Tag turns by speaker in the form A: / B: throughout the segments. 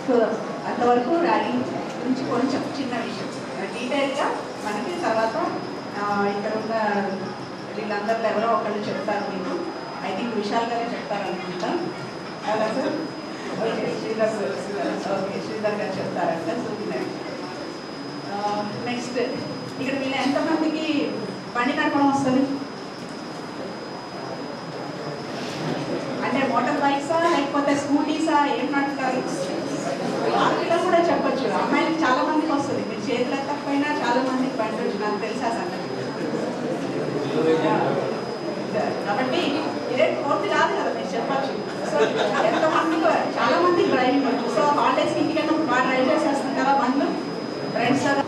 A: So అంతవరకు ragging గురించి కొంచెం చిన్న విషయం డీటెయిల్గా మనకి తర్వాత ఇక్కడ ఉన్న వీళ్ళందరిలో ఎవరో ఒకళ్ళు చెప్తారు. మీకు ఐ థింక్ విశాల్గానే చెప్తారనుకుంటా. అలా సార్ ఓకే శ్రీధర్ గారు చెప్తారంట. నెక్స్ట్ ఇక్కడ వీళ్ళు ఎంతమందికి బండి నడపడం వస్తుంది? అంటే మోటార్ బైక్సా లేకపోతే స్కూటీసా ఏం నడుపుతారు? ఆడపిల్లలు కూడా చెప్పచ్చు. అమ్మాయిలకి చాలా మందికి వస్తుంది. మీరు చేతులు ఎత్తకపోయినా చాలా మందికి బండి వచ్చి నాకు తెలుసా సంగతి. కాబట్టి ఇదే పూర్తి కాదు కదా మీరు చెప్పచ్చు. సో ఎంతమందికి చాలా మందికి డ్రైవింగ్ వచ్చు. సో హాలిడేస్కి ఇంటికన్నా బాగా డ్రైవ్ చేసేస్తాం కదా బండ్లు ఫ్రెండ్స్ కదా.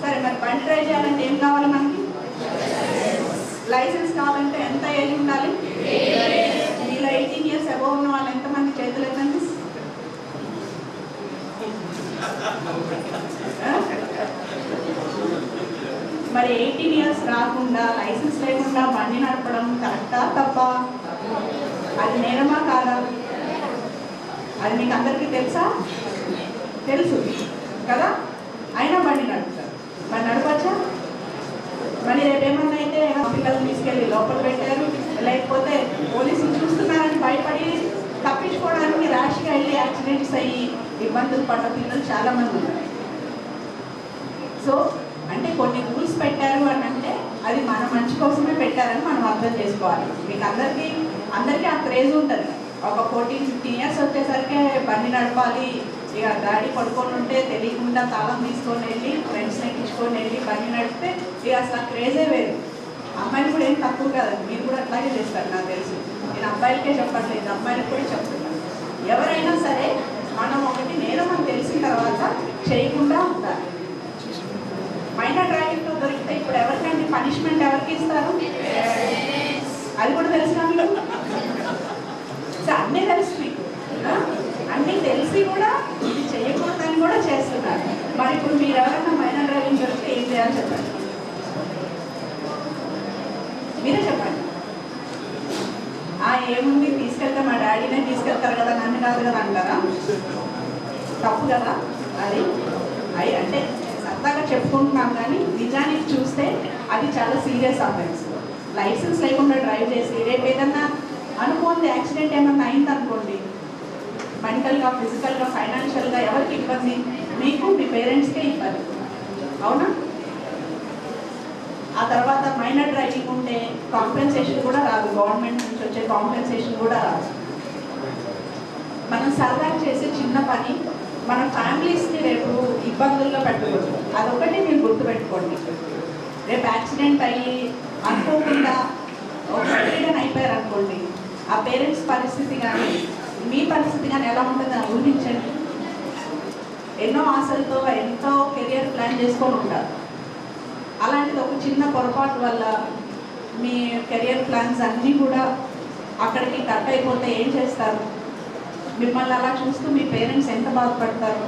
A: సరే మరి బండి డ్రైవ్ చేయాలంటే ఏం కావాలి మనకి? లైసెన్స్ కావాలంటే ఎంత ఏజ్ ఉండాలి? మీలో 18 years అబోవ్ ఉన్న వాళ్ళు ఎంతమంది చేతులు ఎత్తండి? మరి 18 years రాకుండా లైసెన్స్ లేకుండా బండి నడపడం కరెక్టా తప్ప? అది నేరమా కాదా? అది మీకు అందరికీ తెలుసా? తెలుసు కదా. అయినా బండి నడుపుతారు. మరి నడపచ్చా? మరి రేపేమన్నా అయితే పిల్లలు తీసుకెళ్ళి లోపల పెట్టారు, లేకపోతే పోలీసులు చూస్తున్నారని భయపడి తప్పించుకోవడానికి ర్యాష్గా వెళ్ళి యాక్సిడెంట్స్ అయ్యి ఇబ్బందులు పడ్డ పిల్లలు చాలామంది ఉన్నారు. సో అంటే కొన్ని రూల్స్ పెట్టారు అని అంటే అది మన మంచి కోసమే పెట్టారని మనం అర్థం చేసుకోవాలి. మీకు అందరికీ ఆ క్రేజ్ ఉంటుంది. ఒక 14-15 years వచ్చేసరికి బండి నడపాలి. ఇక డాడీ పడుకొని ఉంటే తెలియకుండా తాళం తీసుకొని వెళ్ళి ఫ్రెండ్స్ని ఎక్కించుకొని వెళ్ళి బండి నడిపితే ఇక అసలు క్రేజే వేరు. అమ్మాయిలు కూడా ఏం తక్కువ కాదండి. మీరు కూడా అట్లాగే చేస్తారు నాకు తెలుసు. నేను అబ్బాయిలకే చెప్పట్లేదు, అమ్మాయిలకు కూడా చెప్తున్నాను. ఎవరైనా సరే మనం ఒకటి నేరం అని తెలిసిన తర్వాత చేయకుండా ఉంటారు. మైనర్ డ్రైవింగ్తో దొరికితే ఇప్పుడు ఎవరికంటే పనిష్మెంట్ ఎవరికి ఇస్తారు? అది కూడా తెలుసా మీకు? సో అన్నీ తెలుసు మీకు. అన్నీ తెలిసి కూడా ఇది చేయకూడదని కూడా చేస్తున్నారు. మరి ఇప్పుడు మీరు ఎవరైనా మైనర్ డ్రైవింగ్ దొరికితే ఏం చేయాలో చెప్పండి. మీరే చెప్పండి. ఏముంది తీసుకెళ్తే మా డాడీనే తీసుకెళ్తారు కదా, నన్ను కాదు కదా అంటారా? తప్పు కదా అది. అంటే సరదాగా చెప్పుకుంటున్నాం కానీ నిజానికి చూస్తే అది చాలా సీరియస్ అఫెన్స్. లైసెన్స్ లేకుండా డ్రైవ్ చేసి రేపు ఏదన్నా అనుకోండి యాక్సిడెంట్ ఏమన్నా అయింది అనుకోండి, మెంటల్గా, ఫిజికల్గా, ఫైనాన్షియల్గా ఎవరికి ఇబ్బంది? మీకు, మీ పేరెంట్స్కే ఇబ్బంది. అవునా? ఆ తర్వాత మైనర్ డ్రైవింగ్ ఉంటే కాంపెన్సేషన్ కూడా రాదు. గవర్నమెంట్ నుంచి వచ్చే కాంపెన్సేషన్ కూడా రాదు. మనం సరదాగా చేసే చిన్న పని మన ఫ్యామిలీస్ని రేపు ఇబ్బందుల్లో పెట్టకూడదు. అదొకటి మీరు గుర్తుపెట్టుకోండి. రేపు యాక్సిడెంట్ అయ్యి అనుకోకుండా ఒక యాక్సిడెంట్ అయిపోయారు అనుకోండి, ఆ పేరెంట్స్ పరిస్థితి కానీ మీ పరిస్థితి కానీ ఎలా ఉంటుందో ఊహించండి. ఎన్నో ఆశలతో ఎంతో కెరియర్ ప్లాన్ చేసుకొని ఉంటారు. అలాంటిది ఒక చిన్న పొరపాటు వల్ల మీ కెరియర్ ప్లాన్స్ అన్నీ కూడా అక్కడికి కట్ అయిపోతే ఏం చేస్తారు? మిమ్మల్ని అలా చూస్తూ మీ పేరెంట్స్ ఎంత బాధపడతారు?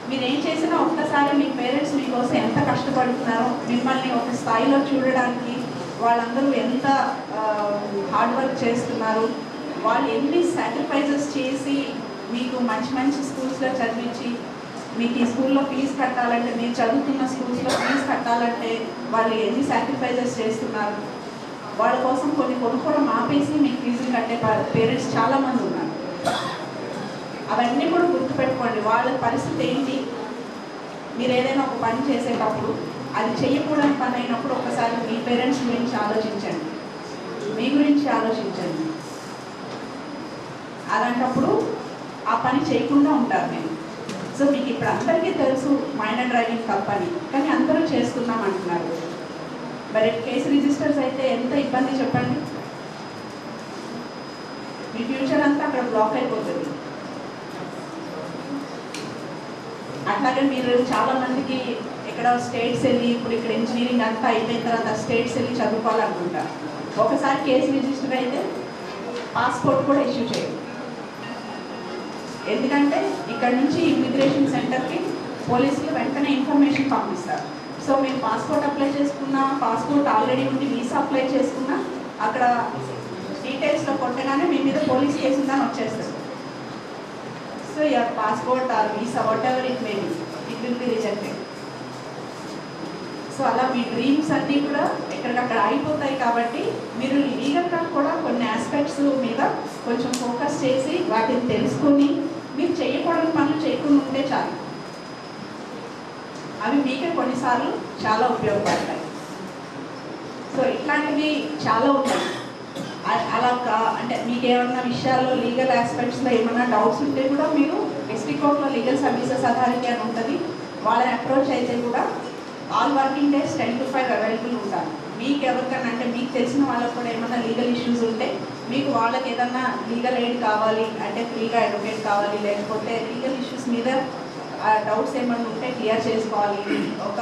A: మీరు ఏం చేసినా ఒక్కసారి మీ పేరెంట్స్ మీకోసం ఎంత కష్టపడుతున్నారో, మిమ్మల్ని ఒక స్థాయిలో చూడడానికి వాళ్ళందరూ ఎంత హార్డ్ వర్క్ చేస్తున్నారు, వాళ్ళు ఎన్ని సాక్రిఫైజెస్ చేసి మీకు మంచి మంచి స్కూల్స్లో చదివించి మీకు ఈ స్కూల్లో ఫీజు కట్టాలంటే, మీరు చదువుతున్న స్కూల్స్లో ఫీజు కట్టాలంటే వాళ్ళు ఎన్ని సాక్రిఫైజెస్ చేస్తున్నారు. వాళ్ళ కోసం కొన్ని కొనుక్కోవడం ఆపేసి మీకు ఫీజులు కట్టే పేరెంట్స్ చాలామంది ఉన్నారు. అవన్నీ కూడా గుర్తుపెట్టుకోండి. వాళ్ళ పరిస్థితి ఏంటి? మీరు ఏదైనా ఒక పని చేసేటప్పుడు అది చేయకూడని పని అయినప్పుడు ఒకసారి మీ పేరెంట్స్ గురించి ఆలోచించండి, మీ గురించి ఆలోచించండి. అలాంటప్పుడు ఆ పని చేయకుండా ఉంటారు నేను. సో మీకు ఇప్పుడు అందరికీ తెలుసు మైనర్ డ్రైవింగ్ తప్పని, కానీ అందరూ చేస్తున్నాం అంటున్నారు. మరి కేసు రిజిస్టర్స్ అయితే ఎంత ఇబ్బంది చెప్పండి. మీ ఫ్యూచర్ అంతా అక్కడ బ్లాక్ అయిపోతుంది. అట్లాగే మీరు చాలామందికి ఇక్కడ స్టేట్స్ వెళ్ళి, ఇప్పుడు ఇక్కడ ఇంజనీరింగ్ అంతా అయిపోయిన తర్వాత స్టేట్స్ వెళ్ళి చదువుకోవాలనుకుంటారు. ఒకసారి కేసు రిజిస్టర్ అయితే పాస్పోర్ట్ కూడా ఇష్యూ చేయండి. ఎందుకంటే ఇక్కడ నుంచి ఇమిగ్రేషన్ సెంటర్కి పోలీసులు వెంటనే ఇన్ఫర్మేషన్ పంపిస్తారు. సో మీరు పాస్పోర్ట్ అప్లై చేసుకున్నా, పాస్పోర్ట్ ఆల్రెడీ ఉండి వీసా అప్లై చేసుకున్నా, అక్కడ డీటెయిల్స్లో కొట్టగానే మీ మీద పోలీస్ కేసు ఉందని వచ్చేస్తుంది. So your passport or visa, whatever it may be, it will be rejected. So అలా మీ డ్రీమ్స్ అన్నీ కూడా ఎక్కడికక్కడ అయిపోతాయి. కాబట్టి మీరు లీగల్గా కూడా కొన్ని ఆస్పెక్ట్స్ మీద కొంచెం ఫోకస్ చేసి వాటిని తెలుసుకొని మీరు చేయకూడని పనులు చేయకుండా ఉంటే చాలు. అవి మీకే కొన్నిసార్లు చాలా ఉపయోగపడతాయి. సో ఇట్లాంటివి చాలా ఉంటాయి. అలా అంటే మీకు ఏమన్నా విషయాల్లో లీగల్ ఆస్పెక్ట్స్లో ఏమైనా డౌట్స్ ఉంటే కూడా మీరు డిస్ట్రిక్ట్ కోర్టులో లీగల్ సర్వీసెస్ అథారిటీ అని ఉంటుంది, వాళ్ళని అప్రోచ్ అయితే కూడా all working days 10 to 5 available ఉంటారు. మీకు ఎవరికన్నా అంటే మీకు తెలిసిన వాళ్ళకు కూడా ఏమైనా లీగల్ ఇష్యూస్ ఉంటే, మీకు వాళ్ళకి ఏదన్నా లీగల్ ఎయిడ్ కావాలి అంటే ఫ్రీగా అడ్వకేట్ కావాలి, లేకపోతే లీగల్ ఇష్యూస్ మీద డౌట్స్ ఏమైనా ఉంటే క్లియర్ చేసుకోవాలి, ఒక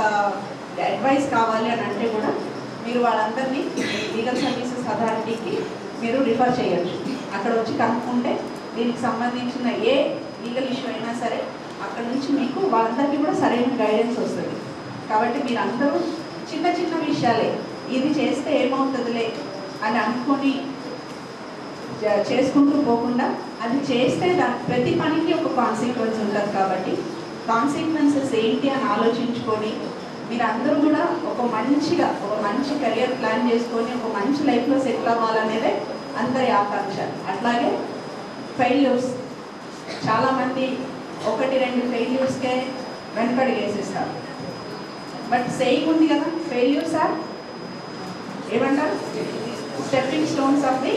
A: అడ్వైస్ కావాలి అని అంటే కూడా మీరు వాళ్ళందరినీ లీగల్ సర్వీసెస్ అథారిటీకి మీరు రిఫర్ చేయొచ్చు. అక్కడ వచ్చి కనుక్కుంటే దీనికి సంబంధించిన ఏ లీగల్ ఇష్యూ అయినా సరే అక్కడ నుంచి మీకు వాళ్ళందరికీ కూడా సరైన గైడెన్స్ వస్తుంది. కాబట్టి మీరు అందరూ చిన్న చిన్న విషయాలే ఇది చేస్తే ఏమవుతుందిలే అని అనుకొని చేసుకుంటూ పోకుండా అది చేస్తే ప్రతి పనికి ఒక కాన్సిక్వెన్స్ ఉంటుంది. కాబట్టి కాన్సిక్వెన్సెస్ ఏంటి అని ఆలోచించుకొని మీరు అందరూ కూడా ఒక మంచి కెరియర్ ప్లాన్ చేసుకొని ఒక మంచి లైఫ్లో సెటిల్ అవ్వాలనేదే అందరి ఆకాంక్ష. అట్లాగే ఫెయిల్యూర్స్, చాలామంది 1-2 ఫెయిల్యూర్స్కే వెనకడిగేసేస్తారు. బట్ సేయింగ్ ఉంది కదా, ఫెయిల్యూర్స్ ఆర్ ఏమంటారు stepping stones of the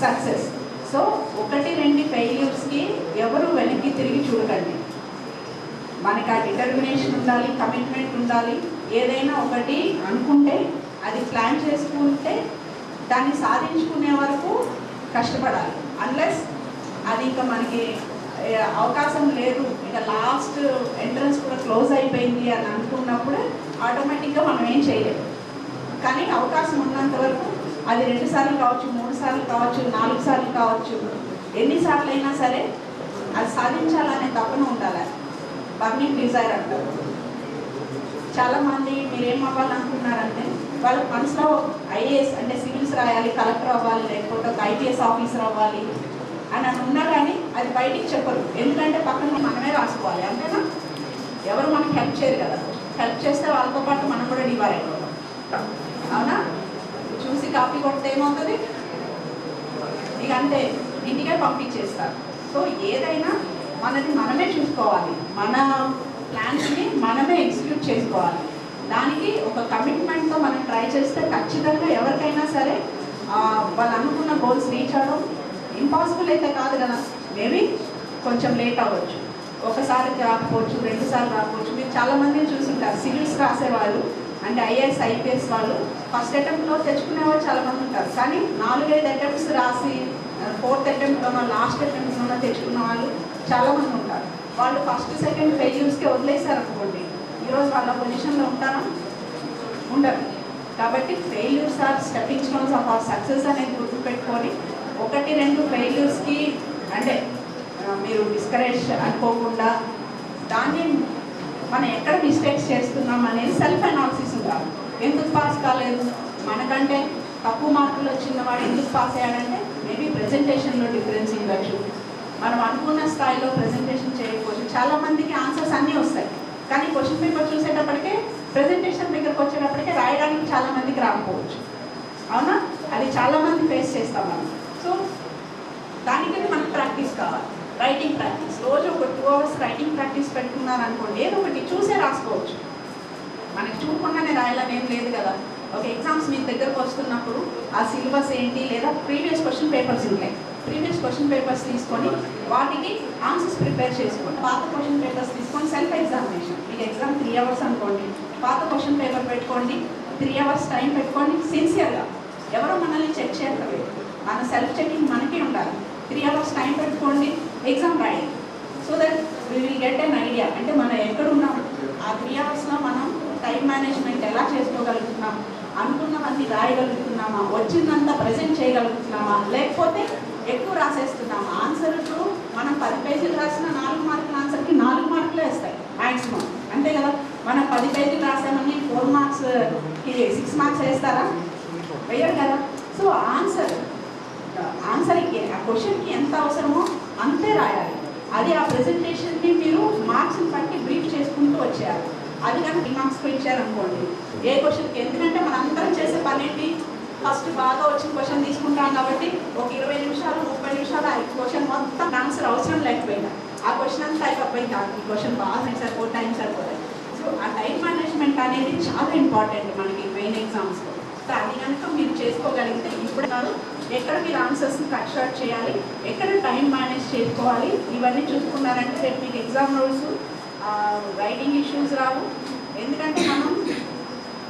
A: success. So 1-2 ఫెయిల్యూర్స్కి ఎవరు వెనక్కి తిరిగి చూడకండి. మనకి ఆ డిటర్మినేషన్ ఉండాలి, కమిట్మెంట్ ఉండాలి. ఏదైనా ఒకటి అనుకుంటే అది ప్లాన్ చేసుకుంటే దాన్ని సాధించుకునే వరకు కష్టపడాలి. అన్లెస్ అది ఇంకా మనకి అవకాశం లేదు, ఇక లాస్ట్ ఎంట్రన్స్ కూడా క్లోజ్ అయిపోయింది అని అనుకున్నప్పుడు ఆటోమేటిక్గా మనం ఏం చేయలేము. కానీ అవకాశం ఉన్నంత వరకు అది 2 సార్లు కావచ్చు, 3 సార్లు కావచ్చు, 4 సార్లు కావచ్చు, ఎన్నిసార్లు అయినా సరే అది సాధించాలనే తపన ఉండాలి. బర్నింగ్ డిజైర్ అంటారు. చాలామంది మీరేం అవ్వాలనుకున్నారంటే వాళ్ళ మనసులో ఐఏఎస్ అంటే సివిల్స్ రాయాలి, కలెక్టర్ అవ్వాలి, లేకపోతే ఒక ఐపీఎస్ ఆఫీసర్ అవ్వాలి అని ఉన్నా కానీ అది బయటికి చెప్పరు. ఎందుకంటే పక్కన మనమే రాసుకోవాలి, అంతేనా? ఎవరు మనకి హెల్ప్ చేయరు కదా. హెల్ప్ చేస్తే వాళ్ళతో పాటు మనం కూడా డివైడ్ అయిపోతాం, అవునా? చూసి కాపీ కొడితే ఏమవుతుంది, ఇక అంతే ఇంటికే పంపించేస్తారు. సో ఏదైనా మనది మనమే చూసుకోవాలి, మన ప్లాన్స్ని మనమే ఎగ్జిక్యూట్ చేసుకోవాలి. దానికి ఒక కమిట్మెంట్తో మనం ట్రై చేస్తే ఖచ్చితంగా ఎవరికైనా సరే వాళ్ళు అనుకున్న గోల్స్ రీచ్ అవ్వడం ఇంపాసిబుల్ అయితే కాదు కదా. మేబీ కొంచెం లేట్ అవ్వచ్చు, ఒకసారి రాకపోవచ్చు, 2 సార్లు రాకపోవచ్చు. మీరు చాలామందిని చూసుంటారు, సివిల్స్ రాసేవాళ్ళు అంటే ఐఏఎస్ ఐపీఎస్ వాళ్ళు ఫస్ట్ అటెంప్ట్లో తెచ్చుకునే వాళ్ళు చాలామంది ఉంటారు. కానీ 4-5 అటెంప్ట్స్ రాసి 4th అటెంప్ట్లోనో లాస్ట్ అటెంప్ట్లోనో తెచ్చుకున్న వాళ్ళు చాలామంది ఉంటారు. వాళ్ళు ఫస్ట్ సెకండ్ ఫెయిల్యూర్స్కే వదిలేశారు అనుకోండి, ఈరోజు వాళ్ళ పొజిషన్లో ఉంటారా? ఉండరు. కాబట్టి failures are stepping stones of our success అనేది గుర్తుపెట్టుకొని 1-2 ఫెయిల్యూర్స్కి అంటే మీరు డిస్కరేజ్ అనుకోకుండా దాన్ని మనం ఎక్కడ మిస్టేక్స్ చేస్తున్నాం అనేది సెల్ఫ్ అనాలిసిస్ ఉండాలి. ఎందుకు పాస్ కాలేదు, మనకంటే తక్కువ మార్కులు వచ్చిన వాడు ఎందుకు పాస్ అయ్యాడంటే మేబీ ప్రెజెంటేషన్లో డిఫరెన్స్ ఇవ్వచ్చు, మనం అనుకున్న స్థాయిలో ప్రెజెంటేషన్ చేయకపోవచ్చు. చాలామందికి ఆన్సర్స్ అన్నీ వస్తాయి, కానీ క్వశ్చన్ పేపర్ చూసేటప్పటికే ప్రెజెంటేషన్ దగ్గరకు వచ్చేటప్పటికే రాయడానికి చాలామందికి రాకపోవచ్చు, అవునా? అది చాలామంది ఫేస్ చేస్తాం మనం. సో దానికైతే మనకు ప్రాక్టీస్ కావాలి, రైటింగ్ ప్రాక్టీస్. రోజు ఒక 2 hours రైటింగ్ ప్రాక్టీస్ పెట్టుకున్నారనుకోండి, ఏదో ఒకటి చూసే రాసుకోవచ్చు. మనకి చూడకుండానే రాయాలని ఏం లేదు కదా. ఒక ఎగ్జామ్స్ మీ దగ్గరకు వస్తున్నప్పుడు ఆ సిలబస్ ఏంటి, లేదా ప్రీవియస్ క్వశ్చన్ పేపర్స్ ఉంటాయి, ప్రీవియస్ క్వశ్చన్ పేపర్స్ తీసుకొని వాటికి ఆన్సర్స్ ప్రిపేర్ చేసుకోండి. పాత క్వశ్చన్ పేపర్స్ తీసుకొని సెల్ఫ్ ఎగ్జామినేషన్, మీకు ఎగ్జామ్ 3 hours అనుకోండి, పాత క్వశ్చన్ పేపర్ పెట్టుకోండి, 3 hours టైం పెట్టుకోండి. సిన్సియర్గా ఎవరో మనల్ని చెక్ చేయట్లేదు, మన సెల్ఫ్ చెకింగ్ మనకే ఉండాలి. 3 hours టైం పెట్టుకోండి, ఎగ్జామ్ రాయండి. So that we will get an idea, అంటే మనం ఎక్కడున్నాం, ఆ 3 hoursలో మనం టైం మేనేజ్మెంట్ ఎలా చేసుకోగలుగుతున్నాం, అనుకున్నవన్నీ రాయగలుగుతున్నామా, వచ్చిందంతా ప్రజెంట్ చేయగలుగుతున్నామా, లేకపోతే ఎక్కువ రాసేస్తున్నామా. ఆన్సర్లు మనం 10 పేజీలు రాసిన 4 మార్కుల ఆన్సర్కి 4 మార్కులే వస్తాయి మ్యాక్సిమం, అంతే కదా. మనం 10 పేజీలు రాసామని 4 మార్క్స్కి 6 మార్క్స్ వేస్తారా? వేయరు కదా. సో ఆన్సర్కి ఆ క్వశ్చన్కి ఎంత అవసరమో అంతే రాయాలి. అది ఆ ప్రెజెంటేషన్ని మీరు మార్క్స్ని బట్టి బ్రీఫ్ చేసుకుంటూ వచ్చారు. అది కానీ 3 మార్క్స్కి ఇచ్చారనుకోండి ఏ క్వశ్చన్కి, ఎందుకంటే మనం అందరం చేసే పని ఏంటి, ఫస్ట్ బాగా వచ్చిన క్వశ్చన్ తీసుకుంటాం కాబట్టి ఒక 20 నిమిషాలు 30 నిమిషాలు ఆ క్వశ్చన్ మొత్తం ఆన్సర్ అవసరం లేకపోయినా ఆ క్వశ్చన్ అంతా అయిపోయింది, ఈ క్వశ్చన్ బాగా టైం సరిపోతాయి. సో ఆ టైం మేనేజ్మెంట్ అనేది చాలా ఇంపార్టెంట్ మనకి మెయిన్ ఎగ్జామ్స్లో. సో అది కనుక మీరు చేసుకోగలిగితే ఇప్పుడు ఎక్కడ మీరు ఆన్సర్స్ని కట్ షార్ట్ చేయాలి, ఎక్కడ టైం మేనేజ్ చేసుకోవాలి, ఇవన్నీ చూసుకున్నారంటే రేపు మీకు ఎగ్జామ్ రూల్స్ రైటింగ్ ఇష్యూస్ రావు. ఎందుకంటే మనం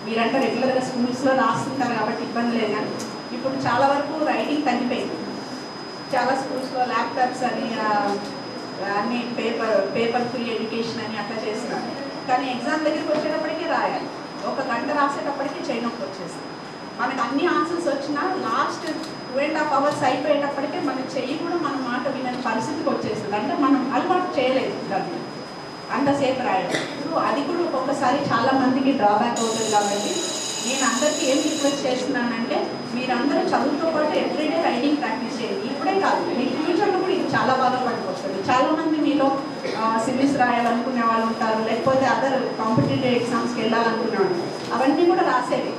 A: మీరంటే రెగ్యులర్గా స్కూల్స్లో రాస్తుంటారు కాబట్టి ఇబ్బంది లేదు, కానీ ఇప్పుడు చాలా వరకు రైటింగ్ తగ్గిపోయింది. చాలా స్కూల్స్లో ల్యాప్టాప్స్ అని అన్ని పేపర్ ఫ్రీ ఎడ్యుకేషన్ అని అట్లా చేస్తున్నారు. కానీ ఎగ్జామ్ దగ్గరికి వచ్చేటప్పటికీ రాయాలి, 1 గంట రాసేటప్పటికీ చేయనొప్పి వచ్చేస్తుంది. మనకు అన్ని ఆన్సర్స్ వచ్చినా లాస్ట్ 2.5 hours అయిపోయేటప్పటికే మన చెయ్యి కూడా మన మాట వినని పరిస్థితికి వచ్చేస్తుంది. అంటే మనం అలవాటు చేయలేదు దాన్ని అంతసేపు రాయడం. సో అది కూడా ఒక్కొక్కసారి చాలా మందికి డ్రాబ్యాక్ అవుతుంది. కాబట్టి నేను అందరికీ ఏం రిక్వెస్ట్ చేస్తున్నానంటే మీరందరూ చదువుతో పాటు ఎవ్రీడే రైటింగ్ ప్రాక్టీస్ చేయండి. ఇప్పుడే కాదు, మీ ఫ్యూచర్లో కూడా ఇది చాలా బాగా పనికొస్తుంది. చాలామంది మీలో సివిల్స్ రాయాలనుకునే వాళ్ళు ఉంటారు, లేకపోతే అదర్ కాంపిటేటివ్ ఎగ్జామ్స్కి వెళ్ళాలనుకునే వాళ్ళు, అవన్నీ కూడా రాసేవి,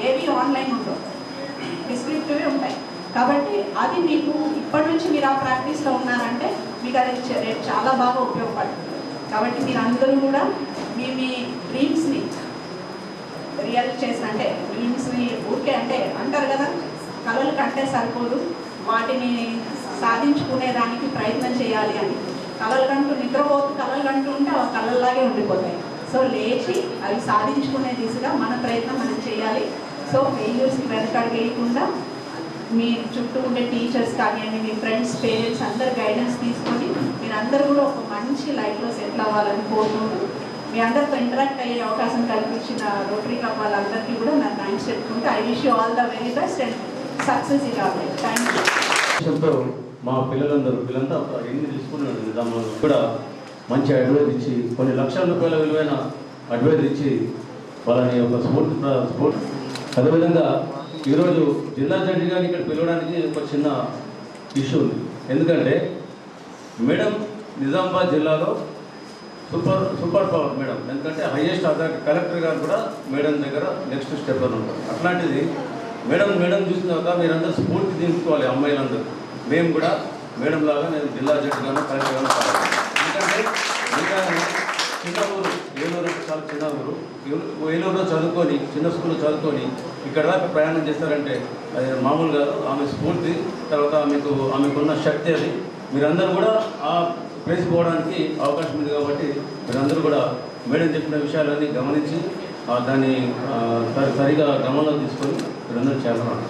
A: ఏవి ఆన్లైన్ ఉండవు, డిస్క్రిప్టివే ఉంటాయి. కాబట్టి అది మీకు ఇప్పటి నుంచి మీరు ఆ ప్రాక్టీస్లో ఉన్నారంటే మీకు అది రేపు చాలా బాగా ఉపయోగపడుతుంది. కాబట్టి మీరు అందరూ కూడా మీ డ్రీమ్స్ని రియల్ చేసిన, అంటే డ్రీమ్స్ని ఊరికే అంటే అంటారు కదా, కళలు కంటే సరిపోదు, వాటిని సాధించుకునేదానికి ప్రయత్నం చేయాలి అని. కళలు కంటూ నిద్రపోతూ కళలు కంటూ ఉంటే అవి కళల్లాగే ఉండిపోతాయి. సో లేచి అవి సాధించుకునే దిశగా మన ప్రయత్నం మనం చేయాలి. సో ఫెయిల్యూర్స్కి వెనకడిగేయకుండా మీ చుట్టూ ఉండే టీచర్స్ కానివ్వండి, మీ ఫ్రెండ్స్, పేరెంట్స్ అందరు గైడెన్స్ తీసుకొని మీరందరూ కూడా ఒక మంచి లైఫ్లో సెటిల్ అవ్వాలని కోరుకుంటూ మీ అందరితో ఇంటరాక్ట్ అయ్యే అవకాశం కల్పించిన రోటరీ క్లబ్ వాళ్ళందరికీ కూడా నా థ్యాంక్స్ చెప్పుకుంటే I wish you all the very best and success in our life. Thank you.
B: మా పిల్లలంతా ఎన్ని తీసుకున్నాడు నిజామాబాద్ కూడా మంచి అడ్వైజ్ ఇచ్చి కొన్ని లక్షల రూపాయల విలువైన అడ్వైజ్ ఇచ్చి వాళ్ళని ఒక స్పోర్ట్ అదేవిధంగా ఈరోజు జిల్లా జడ్జి గారిని ఇక్కడ పిలవడానికి ఒక చిన్న ఇష్యూ ఉంది. ఎందుకంటే మేడం నిజామాబాద్ జిల్లాలో సూపర్ పవర్ మేడం, ఎందుకంటే హైయెస్ట్ అథారిటీ కలెక్టర్ గారు కూడా మేడం దగ్గర నెక్స్ట్ స్టెప్ అని ఉంటారు. అట్లాంటిది మేడం చూసిన తర్వాత మీరందరూ స్ఫూర్తి తీసుకోవాలి. అమ్మాయిలందరూ మేము కూడా మేడం లాగా నేను జిల్లా జడ్జి గాను కలెక్టర్ గాను కావాలి. ఎందుకంటే చిన్న ఊరు ఏలూరు అంటే చాలా చిన్న ఊరు, ఏలూరులో చదువుకొని చిన్న స్కూల్లో చదువుకొని ఇక్కడ దాకా ప్రయాణం చేస్తారంటే అది మామూలు కాదు. ఆమె స్ఫూర్తి, తర్వాత ఆమెకున్న శక్తి, అది మీరందరూ కూడా ఆ ప్లేస్ పోవడానికి అవకాశం ఉంది. కాబట్టి మీరందరూ కూడా మేడం చెప్పిన విషయాలన్నీ గమనించి దాన్ని సరిగా గమనంలో తీసుకొని మీరందరూ చేస్తున్నారు.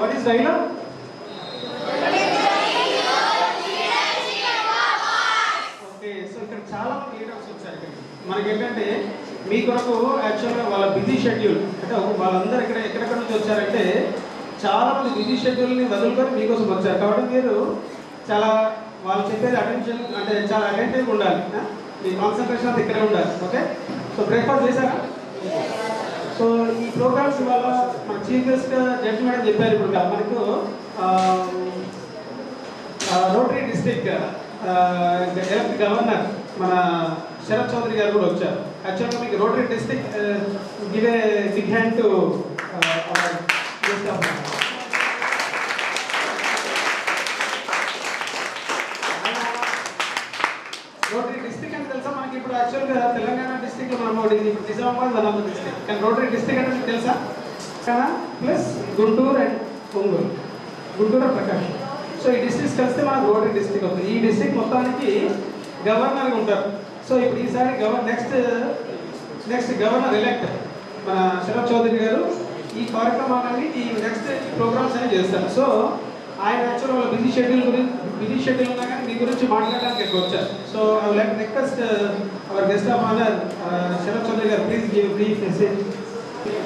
C: What is RYLA? Okay, so ఇక్కడ చాలా మంది లీడర్స్ వచ్చారు. మనకి ఏంటంటే మీ కొరకు యాక్చువల్గా వాళ్ళ బిజీ షెడ్యూల్, అంటే వాళ్ళందరూ ఎక్కడెక్కడ నుంచి వచ్చారంటే చాలా మంది బిజీ షెడ్యూల్ని వదులుకొని మీకోసం వచ్చారు. కాబట్టి మీరు చాలా వాళ్ళు చెప్పేది అటెన్షన్, అంటే చాలా అటెంటివ్గా ఉండాలి. మీ కాన్సన్ట్రేషన్ అంతా ఇక్కడే ఉండాలి. ఓకే, సో బ్రేక్ఫాస్ట్ చేశారా? సో ఈ ప్రోగ్రామ్స్ వల్ల మన చీఫ్ గెస్ట్ జడ్జి మేడం చెప్పారు. ఇప్పుడు మనకు రోటరీ డిస్ట్రిక్ట్ ఎలక్ట్ గవర్నర్ మన శరత్ చౌదరి గారు కూడా వచ్చారు. యాక్చువల్గా మీకు rotary district give a big hand to rotary district అని తెలుసా మనకి? ఇప్పుడు యాక్చువల్గా తెలంగాణ డిస్ట్రిక్ట్లో మనం ఇప్పుడు Nizamabad one of the district, కానీ రోటరీ డిస్ట్రిక్ట్ అంటే మీకు తెలుసా? Plus Guntur and Ongole, Guntur Prakasam. So ఈ డిస్ట్రిక్ట్స్ కలిస్తే మనకు రోటరీ డిస్ట్రిక్ట్ అవుతుంది. ఈ డిస్ట్రిక్ట్ మొత్తానికి గవర్నర్గా ఉంటారు. సో ఇప్పుడు ఈసారి నెక్స్ట్ గవర్నర్ ఎలెక్ట్ మన శరత్ చౌదరి గారు ఈ కార్యక్రమాలన్నీ ఈ నెక్స్ట్ ప్రోగ్రామ్స్ అని చేస్తారు. సో ఆయన యాక్చువల్ వాళ్ళ బిజీ షెడ్యూల్ ఉన్నా కానీ మీ గురించి మాట్లాడడానికి ఎక్కువ వచ్చారు. So I would like request our guest of honour Sarath Chowdary గారు, please give brief message.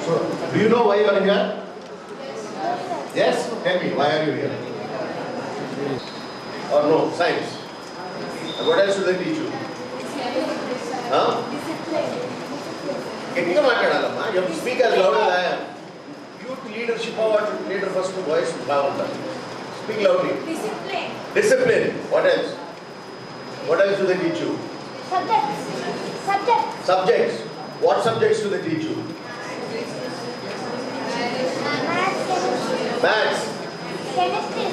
D: So, do you know why you are here? Yes? Tell me, why are you here? Or no? Science? And what else should they teach you? Huh? Getting a matter, you have to speak as loud as I am. Youth leadership, or leader first to voice to power. Speak loudly.
E: Discipline.
D: Discipline. What else? What else do they teach you?
E: Subjects.
D: Subjects. What subjects do they teach you? Maths.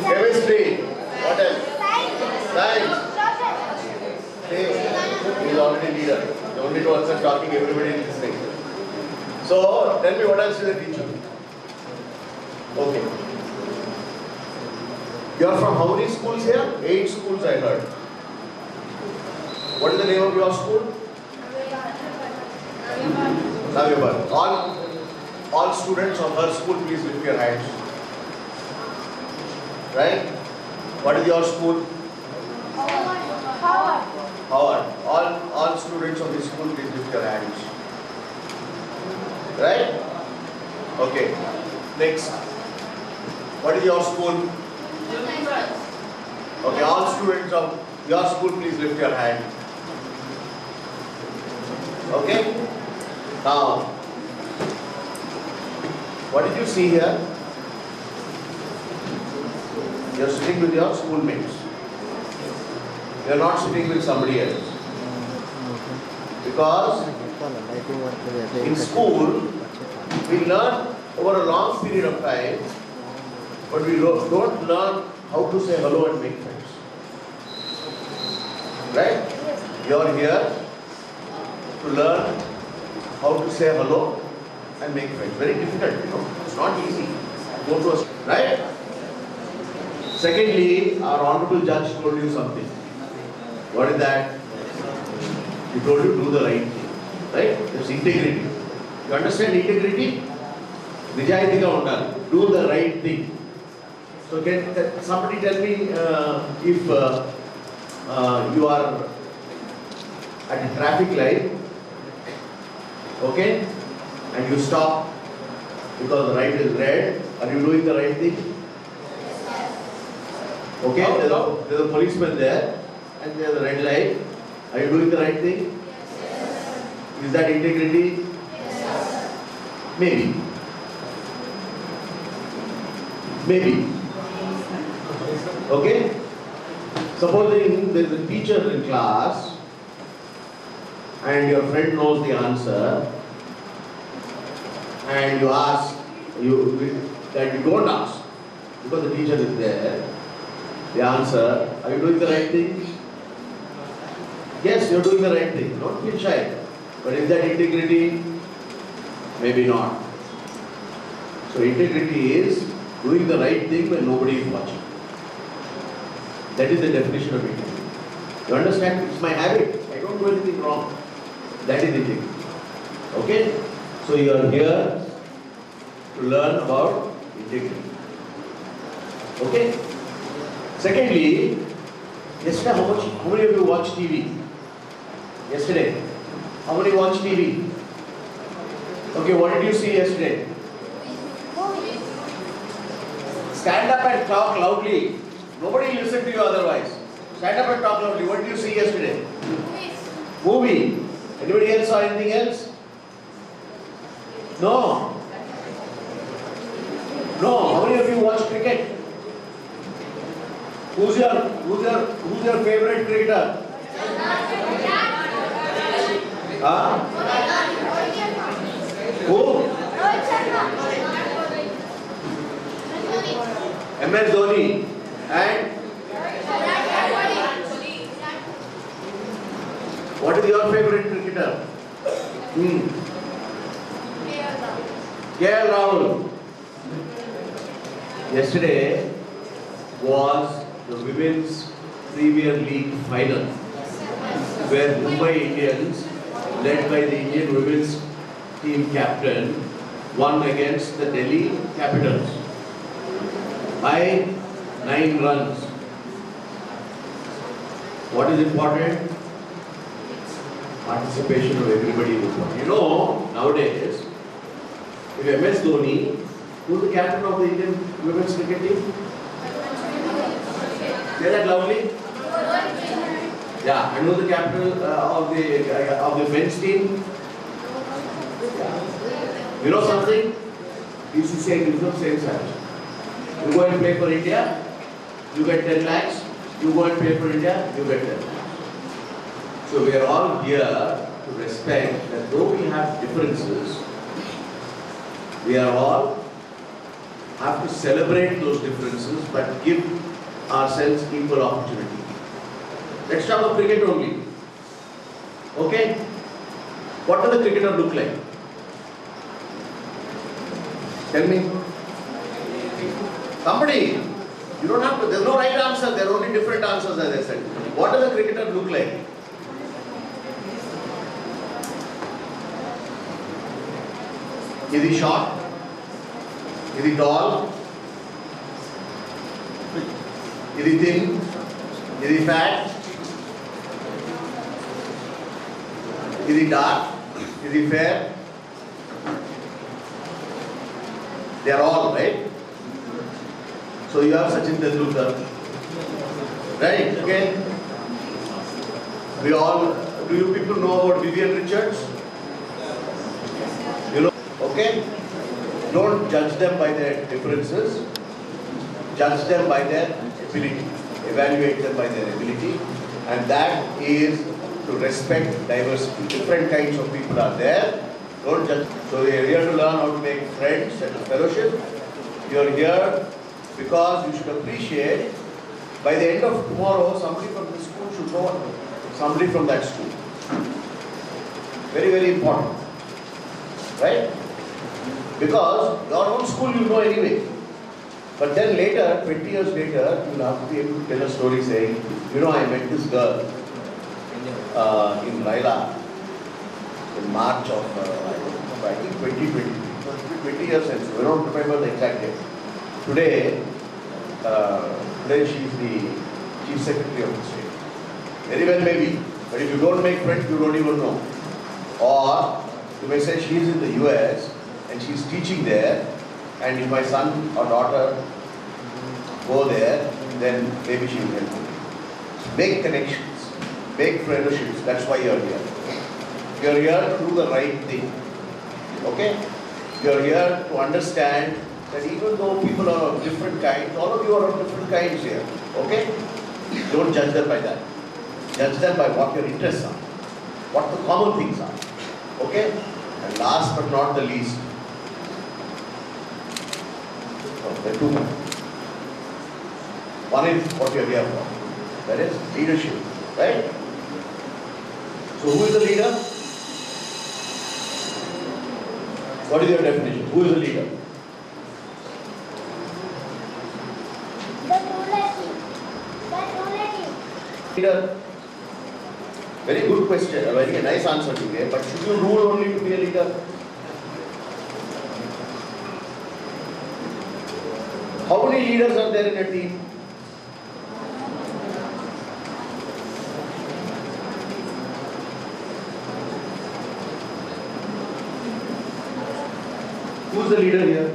D: Chemistry. What else? Science. He is already leader. The only two are talking, everybody is listening. So, tell me what else do they teach you? Okay. You are from how many schools here? 8 schools I heard. What is the name of your school? Nizamabad. All students of her school, please lift your hands. Right? What is your school? Howard. All students of this school, please lift your hands. Right? Okay. Next. What is your school? Okay, all students of your school, please lift your hand. Okay? Now, what did you see here? You are sitting with your schoolmates. You are not sitting with somebody else. Because in school, we learn over a long period of time, but we don't learn how to say hello and make friends. Right? You are here to learn how to say hello and make friends. Very difficult, you know. It's not easy. Go to a right? Secondly, our honorable judge told you something. What is that? He told you do the right thing. Right? It's integrity. You understand integrity? Nijayatiga undali. Do the right thing. So can somebody tell me if you are at a traffic light, okay, and you stop because the light is red, are you doing the right thing? Okay, there's a policeman there and there's a red light. Are you doing the right thing? Is that integrity? Maybe. Okay? Supposing there is a teacher in class and your friend knows the answer and you ask, you don't ask because the teacher is there, the answer, are you doing the right thing? Yes, you are doing the right thing. Don't feel shy. But is that integrity? Maybe not. So integrity is doing the right thing when nobody is watching. That is the definition of integrity. You understand? It's my habit. I don't do anything wrong. That is integrity. Okay? So you are here to learn about integrity. Okay? Secondly, yesterday how many of you watched TV? Yesterday? How many watched TV? Okay, what did you see yesterday? Stand up and talk loudly. Nobody listened to you otherwise. Stand up and talk loudly. What did you see yesterday? Movie. Anybody else saw anything else? No. No. How many of you watch cricket? Who's your favorite cricketer? Huh? Who? MS Dhoni. And what is your favorite cricketer? KL Rahul. Yesterday was the Women's Premier League final, where Mumbai Indians, led by the Indian women's team captain, won against the Delhi Capitals by 9 runs. What is important? Participation of everybody in the sport. You know, nowadays, if MS Dhoni, who's the captain of the Indian women's cricket team? Say that loudly. Yeah, and who's the captain of the men's team? You know something? BCCI gives them same salary. You go and play for India, you get 10 lakhs. You go and play for India, you get 10 lakhs. So we are all here to respect that though we have differences, we are all have to celebrate those differences but give ourselves equal opportunity. Let's talk of cricket only. Okay? What does the cricketer look like? Tell me. Somebody. You don't have to, there's no right answer, there are only different answers as I said. What does a cricketer look like? Is he short? Is he tall? Is he thin? Is he fat? Is he dark? Is he fair? They are all, right? So you have Sachin Tendulkar. Right? Okay? Do you people know about Vivian Richards? You know? Okay? Don't judge them by their differences. Judge them by their ability. Evaluate them by their ability. And that is to respect diversity. Different kinds of people are there. Don't judge. So we are here to learn how to make friends and fellowship. You are here because you should appreciate by the end of tomorrow somebody from this school should know somebody from that school. Very, very important. Right? Because your own school you know anyway. But then later, 20 years later, you will have to be able to tell a story saying, you know, I met this girl in RYLA in March of, I think 2020. It was 20 years since. We don't remember the exact date. Today she is the Chief Secretary of the state. Very well maybe. But if you don't make friends, you don't even know. Or you may say she is in the US and she is teaching there, and if my son or daughter go there, then maybe she will help me. Make connections, make friendships. That's why you are here. You are here to do the right thing. Okay? You are here to understand that even though people are of different kinds, all of you are of different kinds here. Okay? Don't judge them by that. Judge them by what your interests are, what the common things are. Okay? And last but not the least, there are two more. One is what you are here for. That is leadership. Right? So who is the leader? What is your definition? Who is the leader? Leader. Very good question, a very nice answer to give. But should you rule only to be a leader? How many leaders are there in a team? Who's the leader here?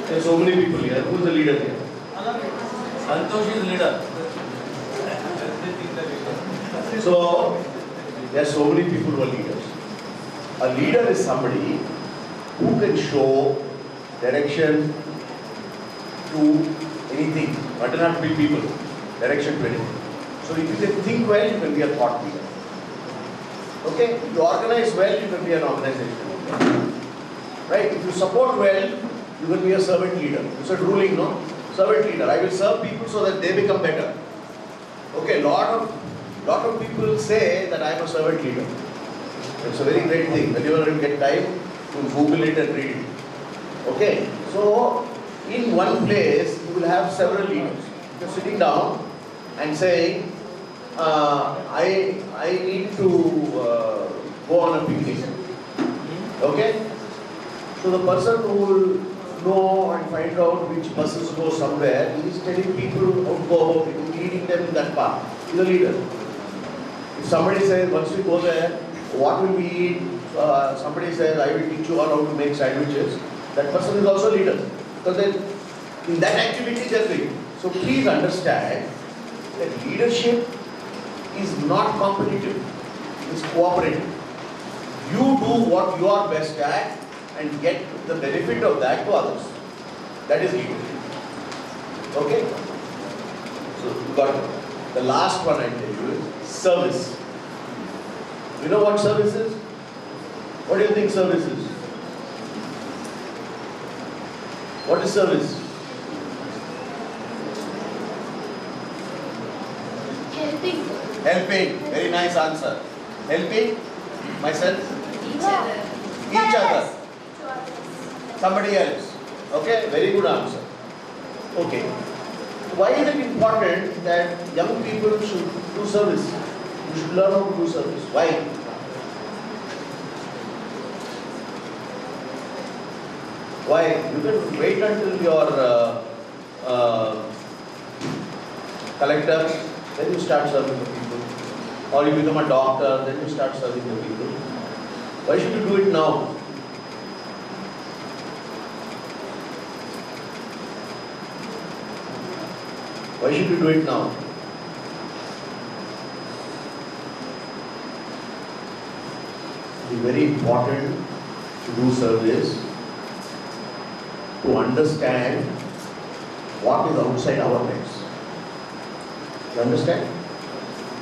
D: There are so many people here. Who's the leader here?
B: Santosh is leader.
D: So, there are so many people who are leaders. A leader is somebody who can show direction to anything, but does not be people, direction to anything. So if you can think well, you can be a thought leader. Okay? If you organize well, you can be an organization. Right? If you support well, you will be a servant leader. You said ruling, no? Servant leader. I will serve people so that they become better. Okay, lot of people say that I am a servant leader. It's a very great thing. Whenever you get time to Google it and read it. Okay, so in one place you will have several leaders. You're sitting down and saying, I need to go on a picnic. Okay? So the person who will know and find out which buses go somewhere, he is telling people how to go about it, leading them in that path. He's a leader. If somebody says, once we go there, what will we eat? Somebody says, I will teach you all how to make sandwiches. That person is also a leader. Because then, in that activity, they are leading. So please understand that leadership is not competitive. It is cooperative. You do what you are best at and get the benefit of that to others. That is leadership. Okay? So you got it. The last one I tell you is service. You know what service is? What do you think service is? What is service?
E: Helping.
D: Helping. Very nice answer. Helping myself?
E: Each other.
D: Each other. Somebody else. Okay, very good answer. Okay. Why is it important that young people should do service? You should learn how to do service. Why? Why? You can wait until you're collector, then you start serving the people. Or you become a doctor, then you start serving the people. Why should you do it now? Why should you do it now? It is very important to do service, to understand what is outside our heads. You understand?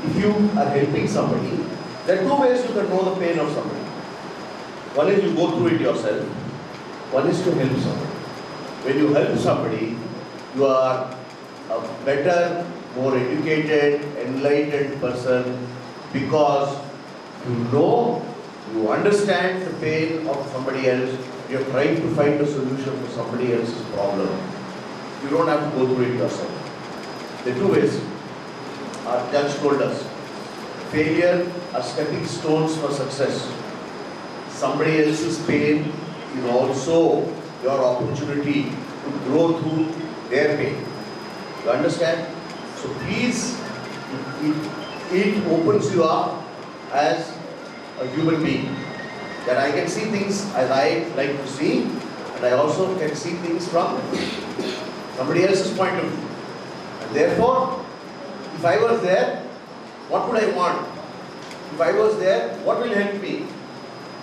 D: If you are helping somebody, there are two ways you can know the pain of somebody. One is you go through it yourself. One is to help somebody. When you help somebody, you are a better, more educated, enlightened person because you know, you understand the pain of somebody else. You are trying to find a solution to somebody else's problem. You don't have to go through it yourself. There are two ways. Our judge told us, failure are stepping stones for success. Somebody else's pain is also your opportunity to grow through their pain. You understand? So please, it opens you up as a human being. That I can see things as I like to see, and I also can see things from somebody else's point of view. And therefore, if I was there, what would I want? If I was there, what will help me?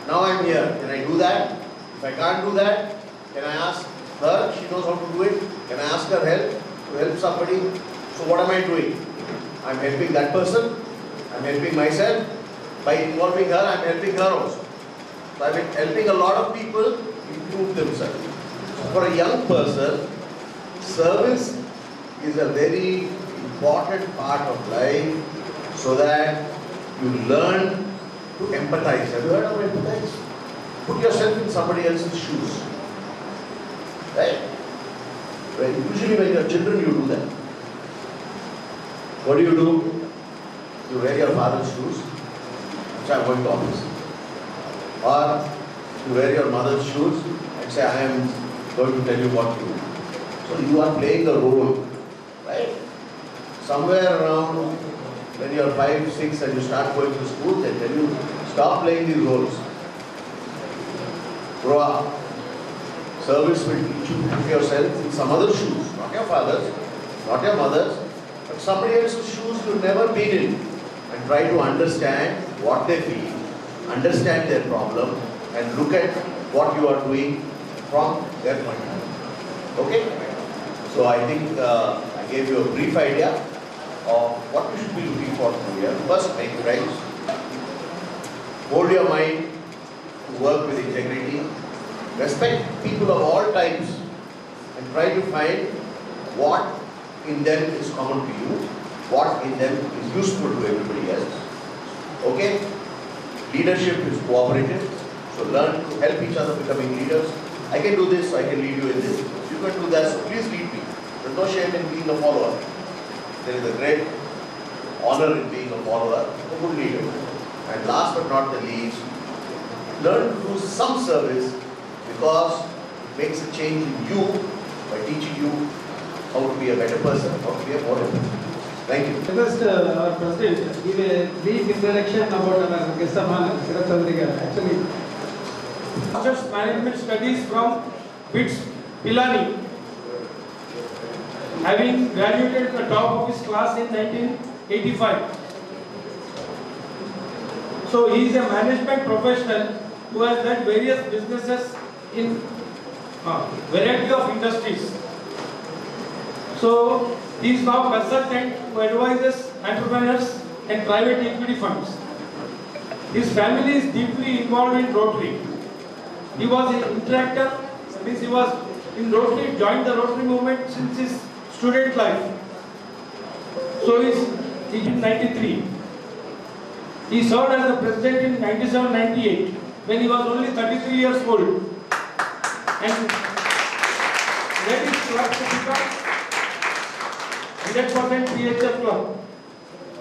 D: Now I am here. Can I do that? If I can't do that, can I ask her? She knows how to do it. Can I ask her help to help somebody? So what am I doing? I am helping that person. I am helping myself. By involving her, I am helping her also. So I am helping a lot of people improve themselves. So for a young person, service is a very important part of life so that you learn to empathize. Have you heard of empathize? Put yourself in somebody else's shoes. Right? Usually when you are children, you do that. What do? You wear your father's shoes, which I am going to office. Or you wear your mother's shoes and say, I am going to tell you what to do. So you are playing a role, right? Somewhere around when you are 5, 6 and you start going to school, they tell you, stop playing these roles. Grow up. Service will teach you to put yourself in some other shoes, not your father's, not your mother's, but somebody else's shoes you've never been in, and try to understand what they feel, understand their problem, and look at what you are doing from their point of view. Okay? So I think I gave you a brief idea of what you should be looking for here. First, make friends. Hold your mind to work with integrity. Respect people of all types and try to find what in them is common to you, what in them is useful to everybody else. Okay? Leadership is cooperative, so learn to help each other becoming leaders. I can do this, so I can lead you in this. You can do that, so please lead me. There's no shame in being a follower. There is a great honor in being a follower, a good leader. And last but not the least, learn to do some service because it makes a change in you by teaching you how to be a better person, how to be a more person. Thank you.
C: First, our President give a brief introduction about our guest of honor, Sira Chandriga. Actually, Master's Management Studies from BITS, Pilani. Having graduated at the top of his class in 1985. So he is a management professional who has led various businesses in variety of industries. So he is now consultant who advises entrepreneurs and private equity funds. His family is deeply involved in Rotary. He was an interactor, means he was in Rotary, joined the Rotary movement since his student life. So he is in 93. He served as the president in 97-98 when he was only 33 years old. And led his club to become 100% PHF club.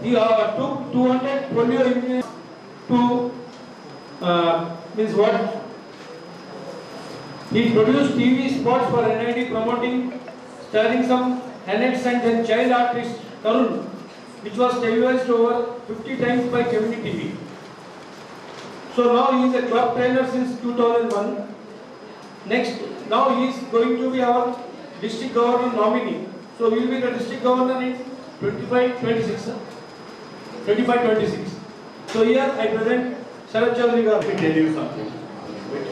C: He took 200 polio immunizations to means what? He produced TV spots for NID promoting, starring some annets and then child artist Tarun, which was televised over 50 times by community TV. So now he is a club trainer since 2001. Next, now he is going to be our district governor nominee. So we will be the district governor in 25-26. So here I present Sharat Chaudhary.
D: Let me tell you something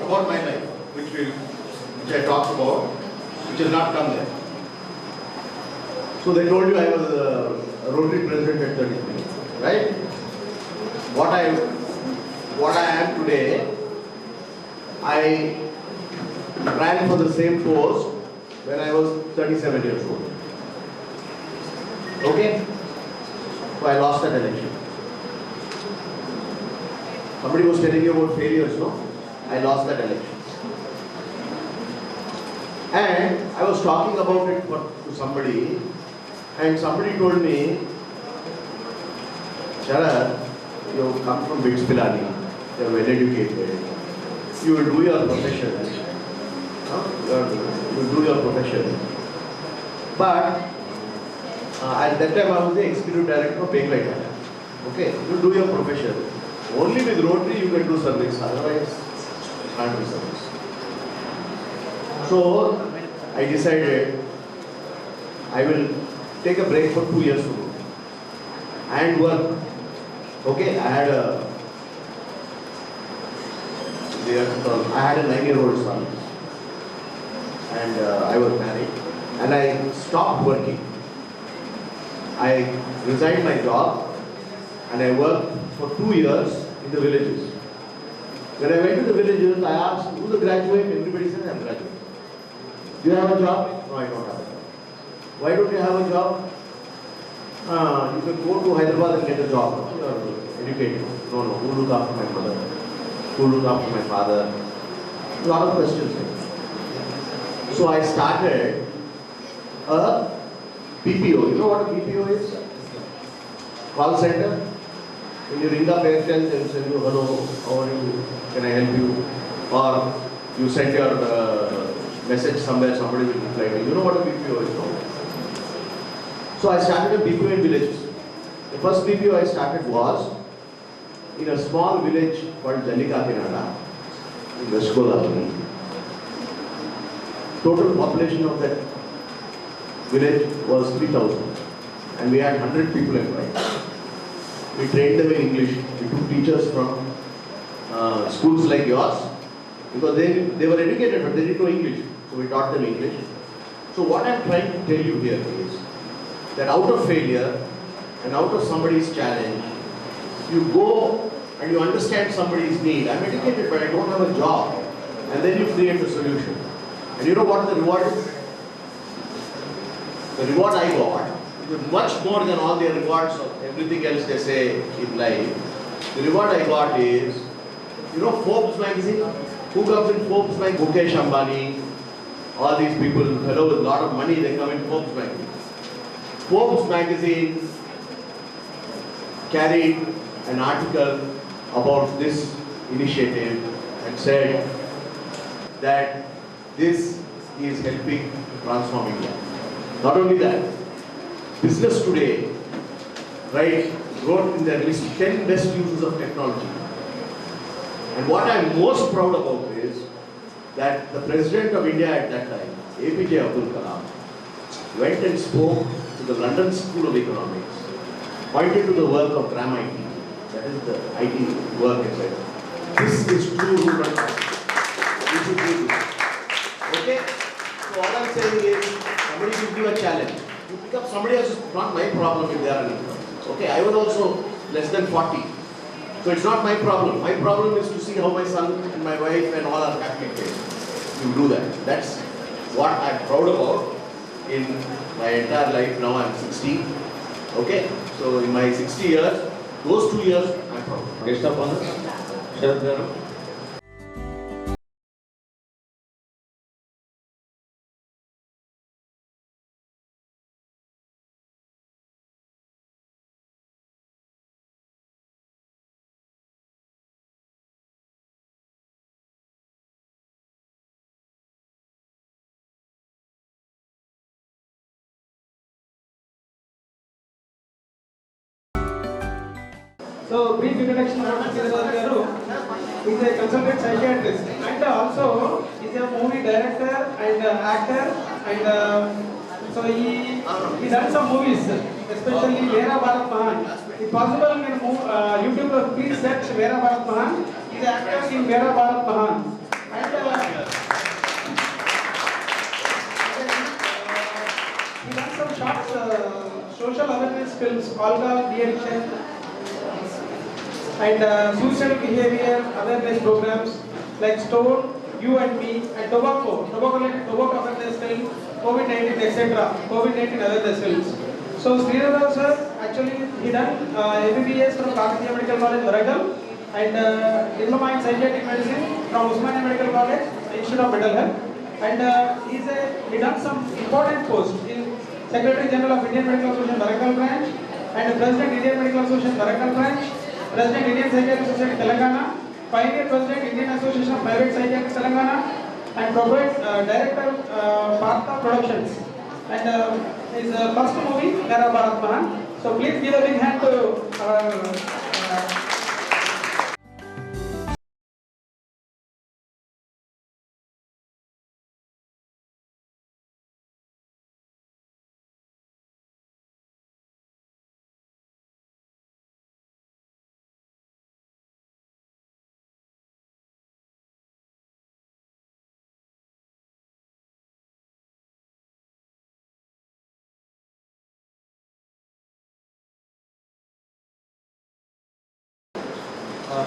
D: about my life, which I talked about, which has not come there. So they told you I was a Rotary president at 33, right? What I am today, I ran for the same post when I was 37 years old. Okay? So I lost that election. Somebody was telling you about failures, no? I lost that election. And I was talking about it to somebody, and somebody told me, Sharat, you come from BITS Pilani, you are well educated, you will do your profession. You will do your profession. But at that time I was the executive director of Bakelite. Okay, you do your profession. Only with Rotary you can do service, otherwise you can't do service. So I decided I will take a break for 2 years and work. Okay, I had a 9-year-old son, and I was married, and I stopped working. I resigned my job and I worked for 2 years in the villages. When I went to the villages, I asked, who's a graduate? Everybody said, I'm a graduate. Do you have a job? No, I don't have a job. Why don't you have a job? You can go to Hyderabad and get a job. You are educated. No, who look after my mother? Who look after my father? A lot of questions. So I started a BPO. You know what a BPO is? Call center. When you ring up Airtel, they'll send you, hello, how are you? Can I help you? Or you send your message somewhere, somebody will reply to you. You know what a BPO is, no? So I started a BPO in villages. The first BPO I started was in a small village called Jalikakinada in West Golapuri. Total population of that village was 3,000 and we had 100 people employed. We trained them in English. We took teachers from schools like yours because they were educated but they didn't know English. So we taught them English. So what I'm trying to tell you here is that out of failure and out of somebody's challenge, you go and you understand somebody's need. I'm educated but I don't have a job. And then you create a solution. And you know what the reward is? The reward I got is much more than all the rewards of everything else they say in life. The reward I got is, you know, Forbes magazine. Who comes in Forbes magazine? Mukesh Ambani, all these people, fellow with a lot of money, they come in Forbes magazine. Forbes magazine carried an article about this initiative and said that this is helping transform India. Not only that, Business Today wrote in their list 10 best uses of technology. And what I am most proud about is that the President of India at that time, APJ Abdul Kalam, went and spoke to the London School of Economics, pointed to the work of Gram IT, that is the IT work, etc. This is true human rights. We should do this. Okay? So all I'm saying is, somebody gives you a challenge. You pick up somebody else, it's not my problem if they are unequal. Okay, I was also less than 40. So it's not my problem. My problem is to see how my son and my wife and all are happy today. You do that. That's what I'm proud about in my entire life. Now I'm 60. Okay? So in my 60 years, those 2 years, I'm proud.
B: Guest of honor, Sharad Garu.
C: So, brief introduction about Nizamabad Garu. He is a consultant psychiatrist and also is a movie director and actor, and so he done some movies, especially Vera Bharat Mahan. If possible, you can YouTube please search Vera Bharat Mahan. He is an actor in Vera Bharat Mahan. And he done some short social awareness films, Olga, de-addiction, and suicidal behavior awareness programs like Stone, You and Me, and tobacco awareness film, COVID-19, etc. COVID-19 awareness films. So Sridhar sir, actually he done MBBS from Kakatiya Medical College, Varagal, and diploma in psychiatric medicine from Usmania Medical College, Institute of Mental Health, and he done some important posts in Secretary General of Indian Medical Association, Varagal branch, and President Indian Medical Association, Varagal branch, President Indian Psychiatric Society Telangana, Pioneer President Indian Association of Private Psychiatrists Telangana, and Director Partha Productions. And his first movie, Vera Bharat Mahan. So please give a big hand to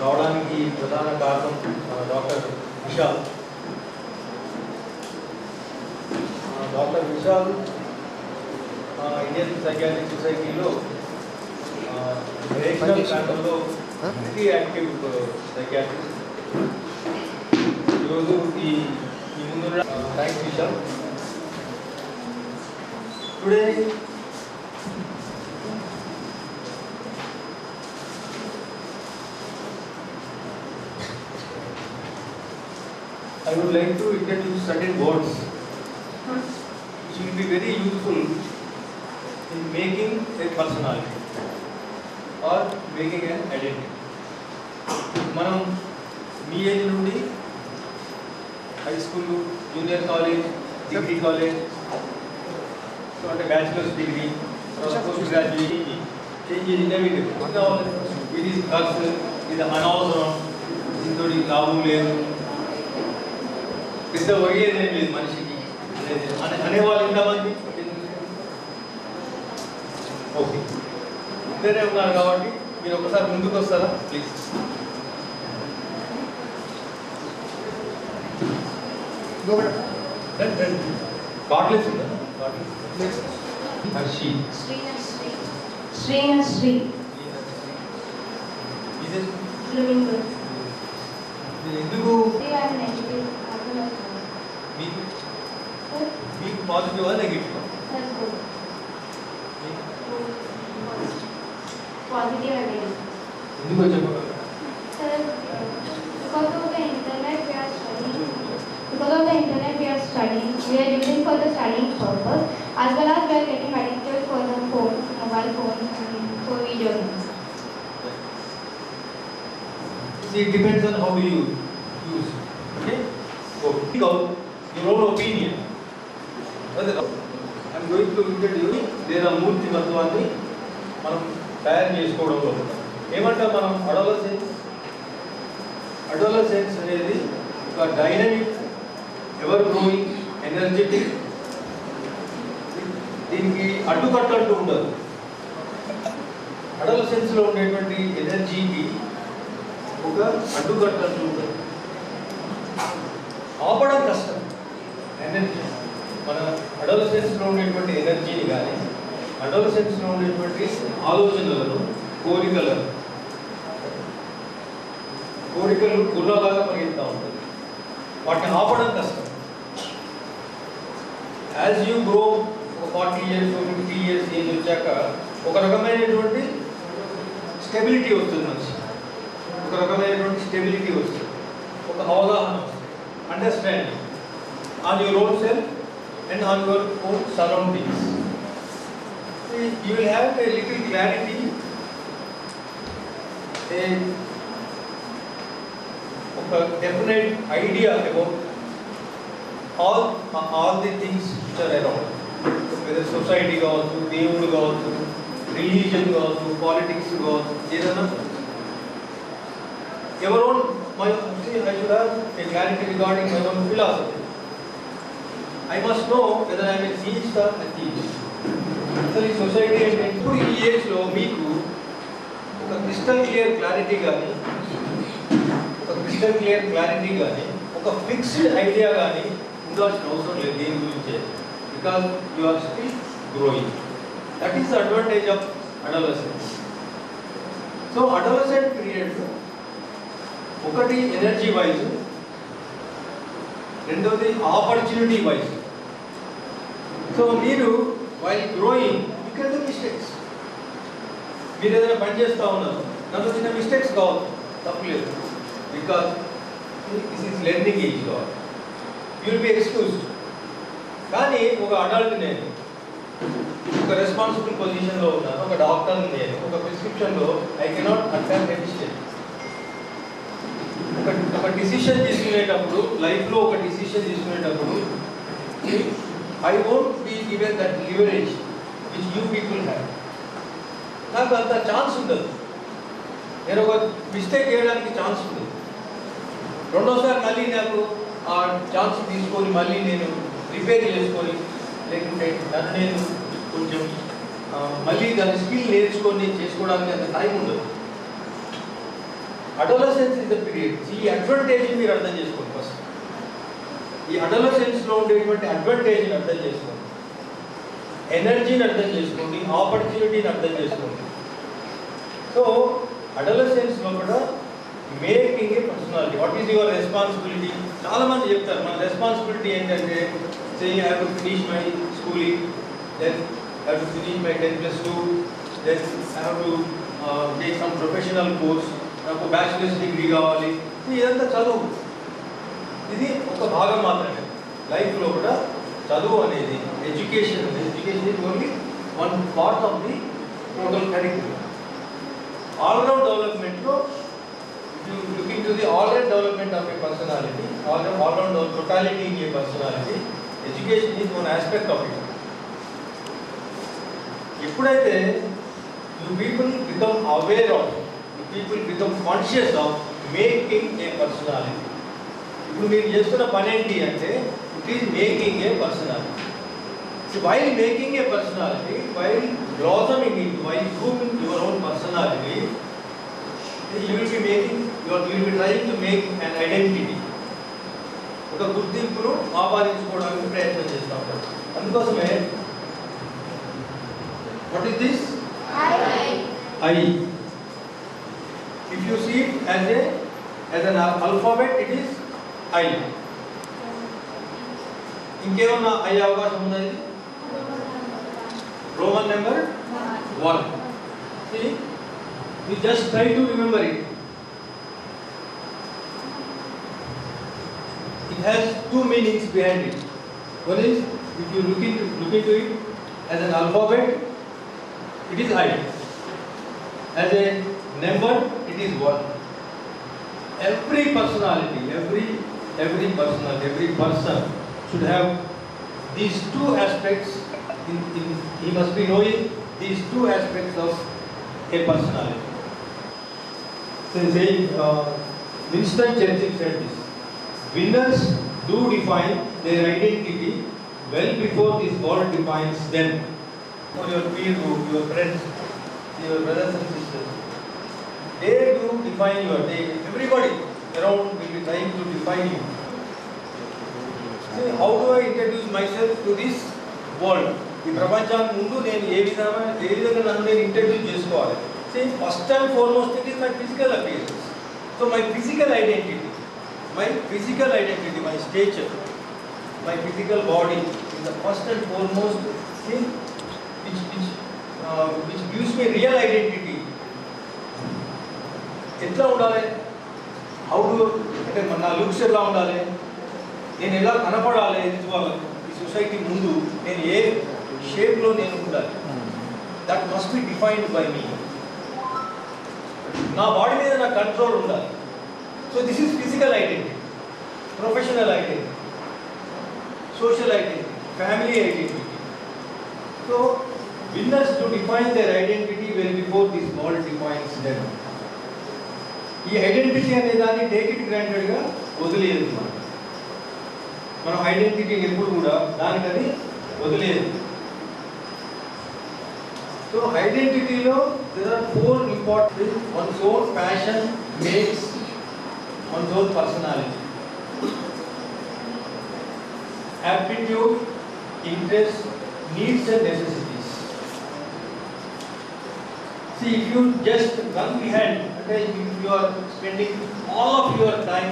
B: రావడానికి ప్రధాన కారణం doctor Vishal. Doctor Vishal Indian psychiatric సొసైటీలో national ప్యానల్లో very active psychiatrist. ఈరోజు ఈ ముందు thanks Vishal. Today I would like to introduce certain words which will be very useful in making a personality or making an identity. మనం మీ age నుండి high school, junior college, degree college,
F: so అంటే bachelors degree post graduate change innovative ఇది drugs ఇది అనవసరం దీంతో లాభం లేదు పెద్ద ఒరిగేది ఏం లేదు మనిషికి అనేవాళ్ళు ఎంతమంది ఓకే ఇద్దరే ఉన్నారు కాబట్టి మీరు ఒకసారి ముందుకు వస్తారా ప్లీజ్ బాటిల్స్ ఉందా హర్షి
E: Srinasri.
F: ఇది
E: Living good.
F: ఎందుకు
E: We are negative.
F: మీకు మీకు పాజిటివా negative
E: Sir, good. Positive and negative.
F: ఎందుకు చెప్పగలరా
E: Sir, because of the internet we are studying. Because of the internet we are studying. We are using for the studying purpose, as well as we are getting addicted for the phone, mobile phone, and for video games.
F: See, it depends on how you use it. Okay? So, think out your own opinion. I'm going to introduce there మూర్తి తత్వాన్ని మనం తయారు చేసుకోవడంలో ఏమంటాం మనం adolescence అనేది ఒక dynamic ever growing energetic దీనికి అడ్డుకట్టంటూ ఉండదు అడోలసెన్స్లో ఉండేటువంటి ఎనర్జీకి ఒక అడ్డుకట్టంటూ ఉండదు ఆపడం కష్టం ఎనర్జీ మన అడోలసెన్స్లో ఉండేటువంటి ఎనర్జీని కానీ అడోలసెన్స్లో ఉండేటువంటి ఆలోచనలను కోరికలు గుర్రలాగా పరిగెత్తా ఉంటుంది వాటిని ఆపడం కష్టం యాజ్ యూ గ్రో ఒక 40 years 50 years ఏజ్ వచ్చాక ఒక రకమైనటువంటి స్టెబిలిటీ వస్తుంది మనిషి ఒక రకమైనటువంటి స్టెబిలిటీ వస్తుంది ఒక అవగాహన వస్తుంది understanding on your own self and on your own surroundings. You will have a little clarity, a definite idea about all the things which are around. Whether society goes, దేవుడు కావచ్చు, religion కావచ్చు, politics కావచ్చు, ఏదైనా your own, I should have a clarity regarding my own philosophy. I must know whether I am a theist or atheist. అసలు ఈ society అంటే ఇప్పుడు ఈ ఏజ్లో మీకు ఒక క్రిస్టల్ క్లియర్ క్లారిటీ కానీ ఒక ఫిక్స్డ్ ఐడియా కానీ ఉండాల్సిన అవసరం లేదు దీని గురించే because you are still growing that is the advantage of adolescence so adolescent period ఒకటి ఎనర్జీ వైజ్ రెండవది ఆపర్చునిటీ వైజ్ సో మీరు while growing you can do mistakes మీరు ఏదైనా పని చేస్తూ ఉన్నారు దాంట్లో చిన్న మిస్టేక్స్ కావచ్చు తప్పలేదు because this is learning age కావాలి యూ విల్ బి ఎక్స్క్యూజ్డ్ కానీ ఒక అడల్ట్ నేను ఒక రెస్పాన్సిబుల్ పొజిషన్లో ఉన్నాను ఒక డాక్టర్ నేను ఒక ప్రిస్క్రిప్షన్లో I cannot attack a mistake ఒక డిసిషన్ తీసుకునేటప్పుడు లైఫ్లో ఒక డిసిషన్ తీసుకునేటప్పుడు I won't be given that leverage which you people have నాకు అంత ఛాన్స్ ఉండదు నేను ఒక మిస్టేక్ చేయడానికి ఛాన్స్ ఉండదు రెండోసారి మళ్ళీ నాకు ఆ ఛాన్స్ తీసుకొని మళ్ళీ నేను రిపేర్ చేసుకొని లేకుంటే దాన్ని నేను కొంచెం మళ్ళీ దాని స్కిల్ నేర్చుకొని చేసుకోవడానికి అంత టైం ఉండదు అడోలసెన్స్ ఇస్ ద పీరియడ్ ఈ అడ్వాంటేజ్ని మీరు అర్థం చేసుకోండి ఫస్ట్ ఈ అడోలసెన్స్లో ఉండేటువంటి అడ్వాంటేజ్ని అర్థం చేసుకోండి ఎనర్జీని అర్థం చేసుకోండి ఆపర్చునిటీని అర్థం చేసుకోండి సో అడోలసెన్స్లో కూడా making a personality what is your responsibility చాలామంది చెప్తారు మన రెస్పాన్సిబిలిటీ ఏంటంటే say I have to finish my schooling then I have to finish my 10+2 then I have to take some professional course నాకు బ్యాచిలర్స్ డిగ్రీ కావాలి ఇదంతా చదువు ఇది ఒక భాగం మాత్రమే లైఫ్లో కూడా చదువు అనేది education is only one part of the total curriculum all round డెవలప్మెంట్లో looking to the all round development of a personality all round totality in a personality education is one aspect of it ఎప్పుడైతే you people become aware of, you people become conscious of making a personality. ఇప్పుడు మీరు చేస్తున్న పని ఏంటి అంటే it is making a personality. So while making a personality, while blossoming it, while grooming your own personality, you will be making, you will be trying to make an identity. ఒక గుర్తింపును ఆపాదించుకోవడానికి ప్రయత్నం చేస్తూ ఉంటారు. అందుకోసమే what is this? I. If you see it as an alphabet, it is I. ఇంకేమన్నా అయ్యే అవకాశం ఉందా? ఇది Roman number 1. See, you just try to remember it. It has two meanings behind it. One is, if you look into it as an alphabet, it is I. As a number, it is 1. Every personality, every personality, every person should have these two aspects. He must be knowing these two aspects of a personality. So saying, Winston Churchill said this: winners do define their identity well before this world defines them. For your peer group, your friends, your brothers and sisters, they do define you. Everybody around will be trying to define you. See, how do I introduce myself to this world? ఈ ప్రపంచానికి ముందు నేను ఏ విధంగా నన్ను నేను introduce చేసుకోవాలి. See, first and foremost it is my physical appearance. So my physical identity, my stature, my physical body is the first and foremost thing which gives me real identity. ఎట్లా ఉండాలి? హౌ డు అంటే నా looks ఎలా ఉండాలి? నేను ఎలా కనపడాలి వాళ్ళకి ఈ సొసైటీ ముందు? నేను ఏ షేప్లో నేను ఉండాలి? That must be defined by me. నా బాడీ మీద నా కంట్రోల్ ఉండాలి. So this is physical identity, professional identity, social identity, family identity. So winners to define their identity well before this world defines them. ఈ identity అనే దాన్ని take it గ్రాంటెడ్గా వదిలేదు. మనం ఐడెంటిటీని ఎప్పుడు కూడా దానికది వదిలేదు. సో ఐడెంటిటీలో there are four important: one's own passion makes one's own personality, aptitude, interest, needs and necessities. See, if you just run behind, okay, if you are spending all of your time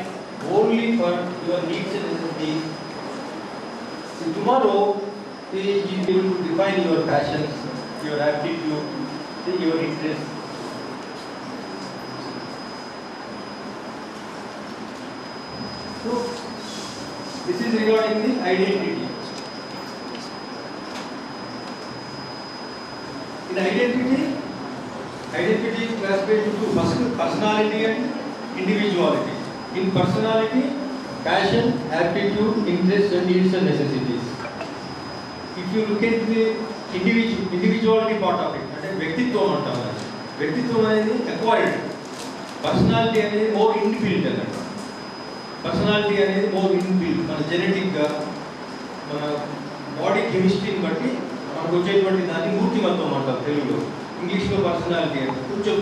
F: only for your needs and necessities, see, tomorrow you will be able to define your passions, your aptitude, see, your interests. So, this is regarding the identity. In identity is classified into first personality and individuality. In personality, passion, aptitude, interests and needs and necessities. If you look at the individuality part of it, అంటే వ్యక్తిత్వం అంటాం. వ్యక్తిత్వం అనేది acquired, personality అనేది more inbuilt అన్నమాట. Personality అనేది more inbuilt, మన జెనెటిక్గా మన బాడీ కెమిస్ట్రీని బట్టి మనకు వచ్చేటువంటి దాన్ని మూర్తిమత్వం అంటారు తెలుగులో. ఇంగ్లీష్లో పర్సనాలిటీ అంటే కొంచెం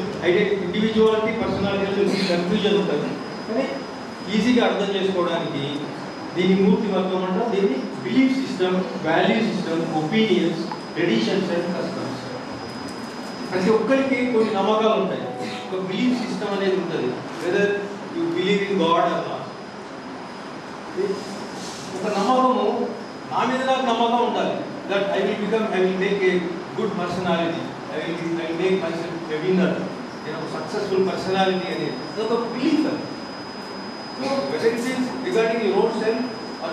F: ఇండివిజువాలిటీ పర్సనాలిటీ కన్ఫ్యూజన్ ఉంటుంది, కానీ ఈజీగా అర్థం చేసుకోవడానికి దీన్ని మూర్తిమత్వం అంటాం. దీన్ని belief system, value system, opinions, traditions and customs. ప్రతి ఒక్కరికి కొన్ని నమ్మకాలు ఉంటాయి. ఒక బిలీఫ్ సిస్టమ్ అనేది ఉంటుంది, whether you believe in God or not. ఒక నమ్మకము, నా మీద నాకు నమ్మకం ఉండాలి, that I will make a good personality, I will make myself a winner, successful personality అనేది అదొక belief. So whether it is regarding your own self or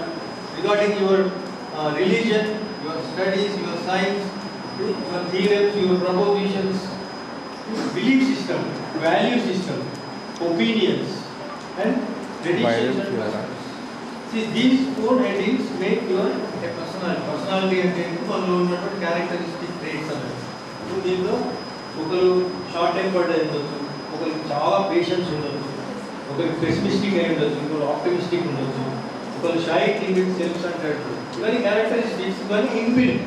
F: regarding your religion, your studies, your science, your theorems, your propositions, belief system, value system, opinions and traditions and customs. See, these four headings make your a personality. Personality అంటే మనలో ఉన్నటువంటి characteristic traits అన్నమాట. దీంట్లో ఒకరు short tempered అయి ఉండొచ్చు, ఒకరికి చాలా పేషెన్స్ ఉండొచ్చు, ఒకరికి పెసిమిస్టిక్ అయి ఉండొచ్చు, ఇంకొకరు ఆప్టిమిస్టిక్ ఉండొచ్చు, ఒకరు షై, టిమిడ్, సెల్ఫ్ సెంటర్డ్. ఇవన్నీ క్యారెక్టరిస్టిక్స్, ఇవన్నీ ఇన్బిల్ట్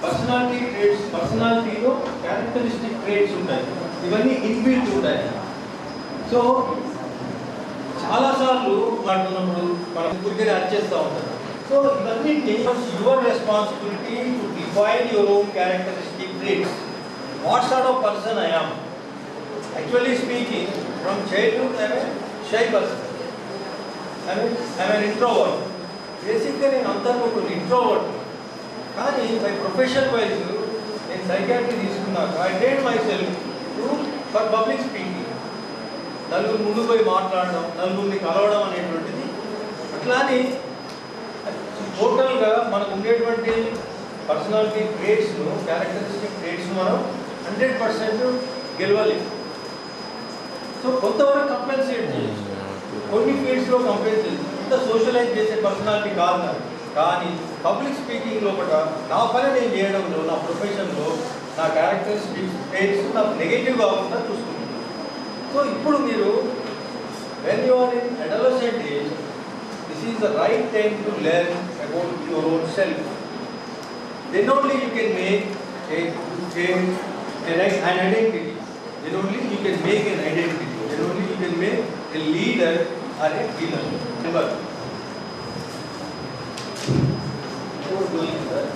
F: పర్సనాలిటీ ట్రేట్స్. పర్సనాలిటీలో క్యారెక్టరిస్టిక్ ట్రేట్స్ ఉంటాయి, ఇవన్నీ ఇన్బిల్ట్ ఉంటాయి. సో చాలాసార్లు మాట్లాడినప్పుడు మనం ఊరికే యాడ్ చేస్తూ ఉంటారు. సో ఇవన్నింటినీ your responsibility to define your own characteristic traits. What sort of person I am. Actually speaking, from childhood I'm a shy person, I'm an introvert. బేసిక్గా నేను అంతా ఒక ఇంట్రోవర్ట్. కానీ బై ప్రొఫెషన్ వైజ్ నేను psychiatry తీసుకున్నాక I train myself for public speaking. నలుగురు ముందు పోయి మాట్లాడడం, నలుగురిని కలవడం అనేటువంటిది. అట్లానే టోటల్గా మనకు ఉండేటువంటి పర్సనాలిటీ ట్రేట్స్ను, క్యారెక్టరిస్టిక్ ట్రేట్స్ను మనం 100% గెలవాలి. సో కొంతవరకు కంపెన్సేట్ చేయొచ్చు, కొన్ని ఫీల్డ్స్లో కంపెన్సేట్. ఇంత సోషలైజ్ చేసే పర్సనాలిటీ కాదు నాకు. కానీ పబ్లిక్ స్పీకింగ్ లోపల నా పని నేను చేయడంలో, నా ప్రొఫెషన్లో నా క్యారెక్టరిస్టిక్ ట్రేట్స్ నాకు నెగటివ్ కాకుండా చూసుకుంటాను. సో ఇప్పుడు మీరు when you are in adolescent age, this is the right time to learn about your own self. Then only you can make an identity. Then only you can make an identity. Then only you can make a leader or a healer. Remember, before doing that,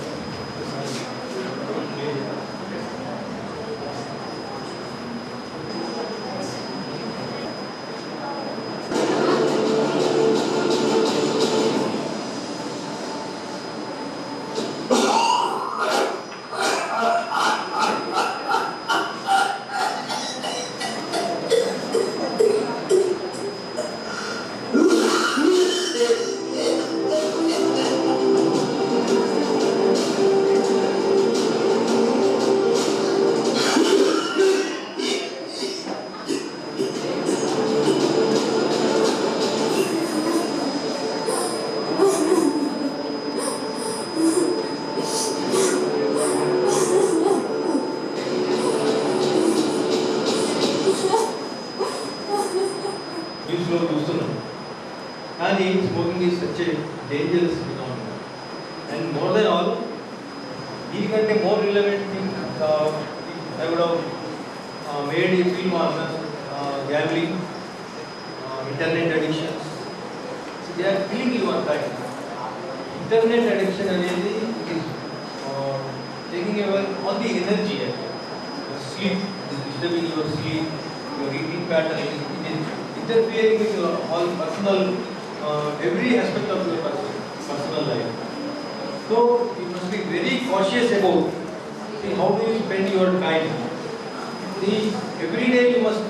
F: కానీ smoking is such a dangerous phenomena. And more than all, దీనికంటే more relevant thing I would have made a film on gambling, internet addictions. They are killing your time. Internet addiction అనేది taking away all the energy, sleep, disturbing your sleep, your eating pattern, interfering with your all personal, every aspect of your personal life. So you must be very cautious about how do you spend your time. Every day you must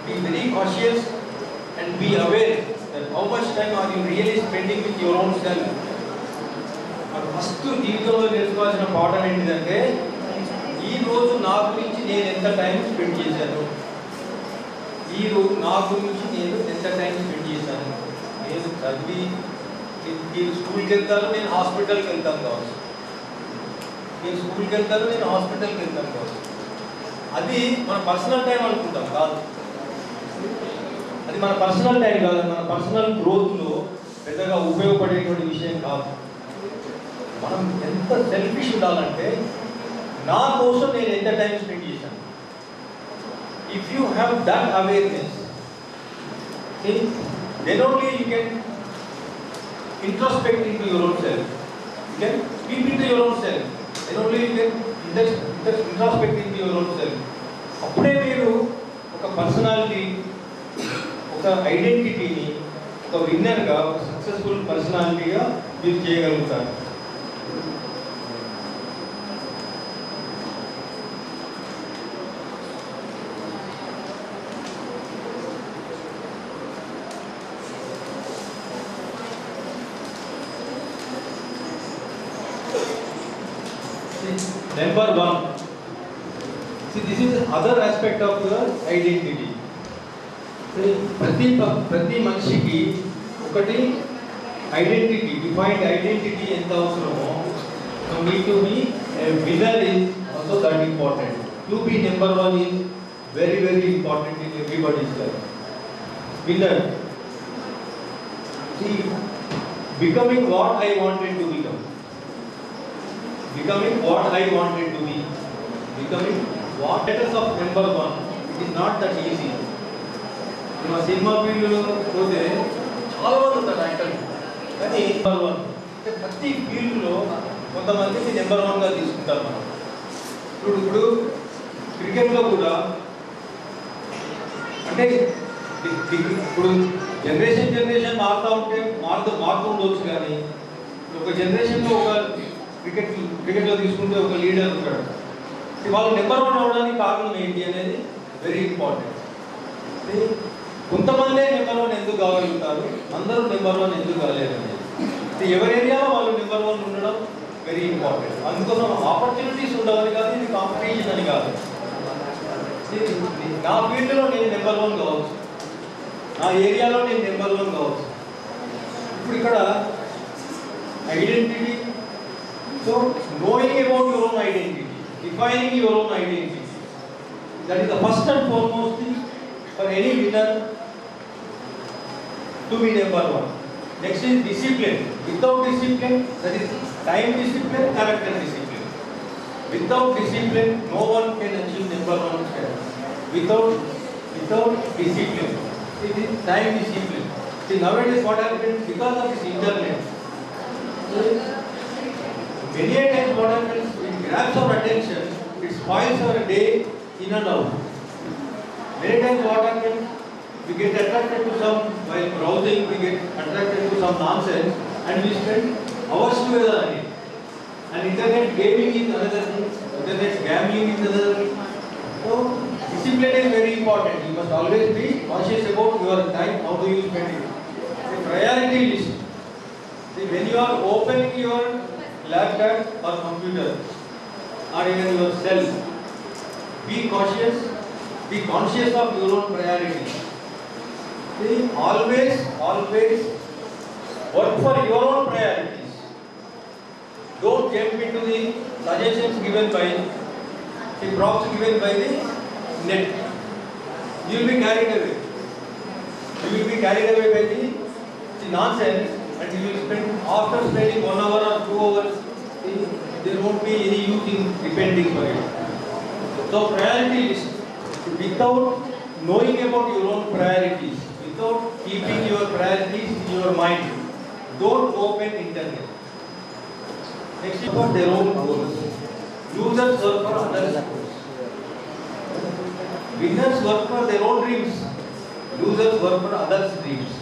F: be very cautious and be aware that how much time are you really spending with your own self. First జీవితంలో నేర్చుకోవాల్సిన పాఠం ఏంటిదంటే, ఈరోజు నా గురించి నేను ఎంత time spend చేశాను, ఈరోజు నా గురించి నేను ఎంత టైం స్పెండ్ చేశాను. నేను చదివి నేను స్కూల్కి వెళ్తాను, నేను హాస్పిటల్కి వెళ్తాను కావచ్చు, నేను స్కూల్కి వెళ్తాను, నేను హాస్పిటల్కి వెళ్తాను కావచ్చు. అది మన పర్సనల్ టైం అనుకుంటాం, కాదు. అది మన పర్సనల్ టైం కాదు, మన పర్సనల్ గ్రోత్లో పెద్దగా ఉపయోగపడేటువంటి విషయం కాదు. మనం ఎంత సెల్ఫిష్ ఉండాలంటే, నా కోసం నేను ఎంత టైం స్పెండ్ చేశాను. If you have that awareness, then only you can introspect into your own self. You can peep into your own self. Then only you can introspect into your own self. అప్పుడే మీరు ఒక personality, ఒక ఐడెంటిటీని ఒక విన్నర్గా, ఒక successful పర్సనాలిటీగా మీరు చేయగలుగుతారు. Number one, see, this is other aspect of your identity. ప్రతి మనిషికి ఒకటి ఐడెంటిటీ, డిఫైన్డ్ ఐడెంటిటీ ఎంత అవసరమో, so need to be a winner is also that important. to be number one is very, very important in everybody's life. Winner. See, becoming what I wanted to become. Becoming what I wanted to be. Becoming what status of number one. It is not that easy. మన cinema ఫీల్డ్లో పోతే చాలా మంది ఉంటారు actor, కానీ number one అంటే ప్రతి ఫీల్డ్లో కొంతమందిని నెంబర్ వన్గా తీసుకుంటారు మనం. ఇప్పుడు క్రికెట్లో కూడా అంటే ఇప్పుడు జనరేషన్ మారుతూ ఉండవచ్చు, కానీ ఒక జనరేషన్లో ఒక క్రికెట్లో తీసుకుంటే ఒక లీడర్ ఉంటాడు. వాళ్ళు నెంబర్ వన్ అవ్వడానికి కారణం ఏంటి అనేది వెరీ ఇంపార్టెంట్. కొంతమందే నెంబర్ వన్ ఎందుకు కాగలుగుతారు, అందరూ నెంబర్ వన్ ఎందుకు కాలేరు అనేది. ఎవరి ఏరియాలో వాళ్ళు నెంబర్ వన్ ఉండడం వెరీ ఇంపార్టెంట్. అందుకోసం ఆపర్చునిటీస్ ఉండాలని కాదు, ఇది కాంపిటీషన్ అని కాదు. నా ఫీల్డ్లో నేను నెంబర్ వన్ కావచ్చు, నా ఏరియాలో నేను నెంబర్ వన్ కావచ్చు. ఇప్పుడు ఇక్కడ identity, so knowing about your own identity, defining your own identity, that is the first and foremost thing for any winner to be number one. Next is discipline. Without discipline, that is time discipline, character discipline. Without discipline, no one can achieve number one status. Without discipline, it is time discipline. See, nowadays what happens because of this internet. Many a times what happens, it grabs our attention, it spoils our day in and out. Many times what happens, we get attracted to some, while browsing, we get attracted to some nonsense and we spend hours together on it. And internet gaming is another thing, internet gambling is another thing. So, discipline is very important. You must always be conscious about your time, how do you spend it. The priority list. See, when you are opening your laptop or computer or even your cell, be cautious, be conscious of your own priorities. See, always work for your own priorities. Don't jump into the suggestions given by the props given by the net. You will be carried away. You will be carried away by the nonsense, and you will spend, after spending 1 hour or 2 hours, there won't be any use in depending for it. So priority list. Without knowing about your own priorities, without keeping your priorities in your mind, don't open internet. Next is about their own goals. Losers work for others' goals. Winners work for their own dreams. Losers work for others' dreams.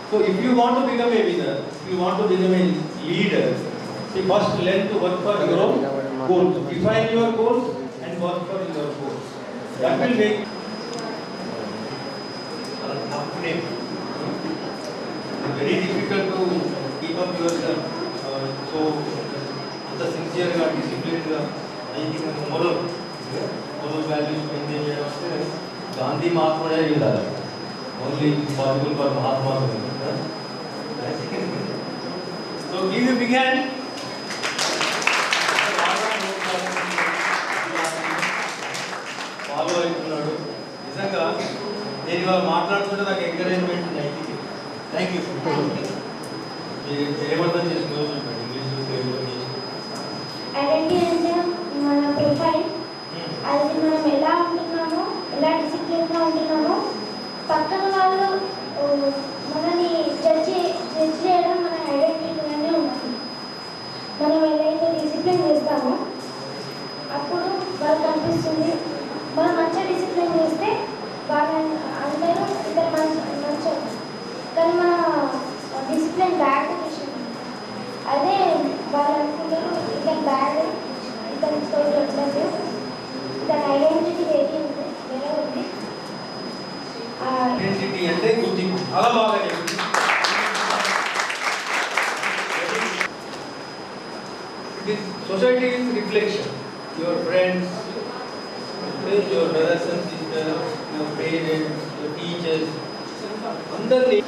F: So if you want to become a winner, if you want to become a leader, you first learn to work for your own goals. Define your goals and work for your goals. That will make very difficult to keep up yourself. So, the sincere disciplined, I think moral values maintain. Gandhi Mahatma is only possible for Mahatma. So, give you big hand. Follow it. నిజంగా నేను ఇవాళ మాట్లాడుతుంటే నాకు encouragement ఉంది. Thank you. ఏమర్థం చేసుకున్నావు English తెలుగులో?
E: Identity అంటే మన ప్రొఫైల్, అది మనం ఎలా ఉంటున్నామో, ఎలా డిసిప్లిన్గా ఉంటున్నామో, పక్కన వాళ్ళు మనని జడ్జ్ చేయడం మన ఐడెంటిటీగానే ఉంటుంది. మనం ఏదైతే డిసిప్లిన్ చేస్తామో అప్పుడు వాళ్ళకి అనిపిస్తుంది. మనం మంచిగా డిసిప్లిన్ చేస్తే వాళ్ళని అందరూ ఇద్దరు మంచి, కానీ మన డిసిప్లిన్ బ్యాడ్ విషయం. అదే వాళ్ళు అనుకుంటారు ఇతను బ్యాడ్, ఇతని తోటి ఉండదు, ఇతని ఐడెంటిటీ వేరే ఉంది, వేరే ఉంది.
F: ఐడెంటిటీ అంటే గుర్తింపు. చాలా బాగా చెప్పింది. Society is reflection. Your friends, your brothers and sisters, your parents, your teachers, అందరినీ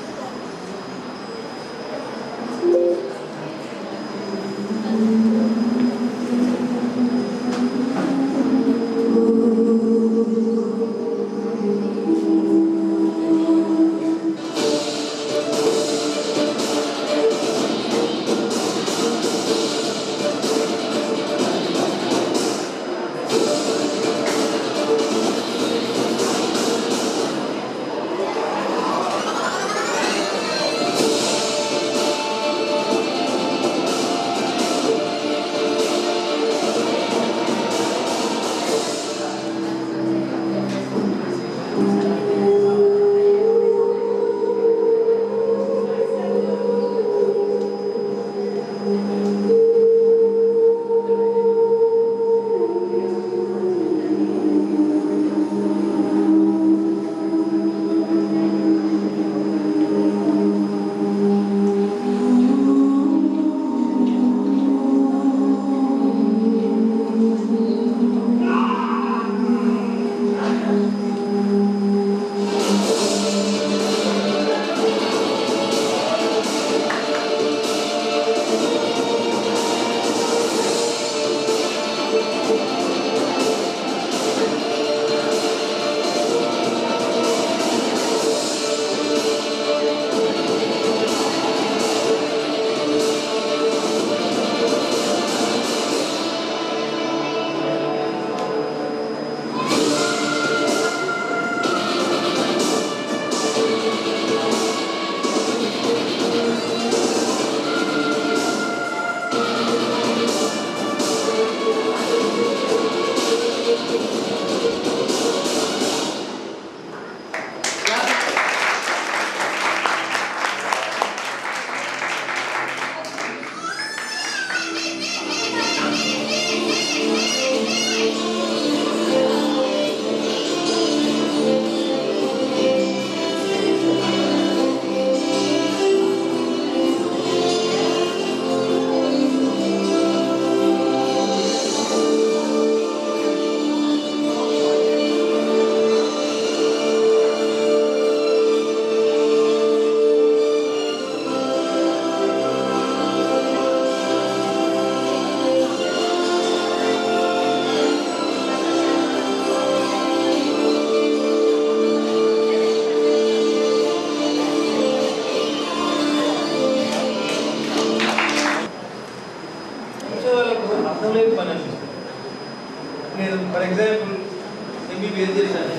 F: చేశాను.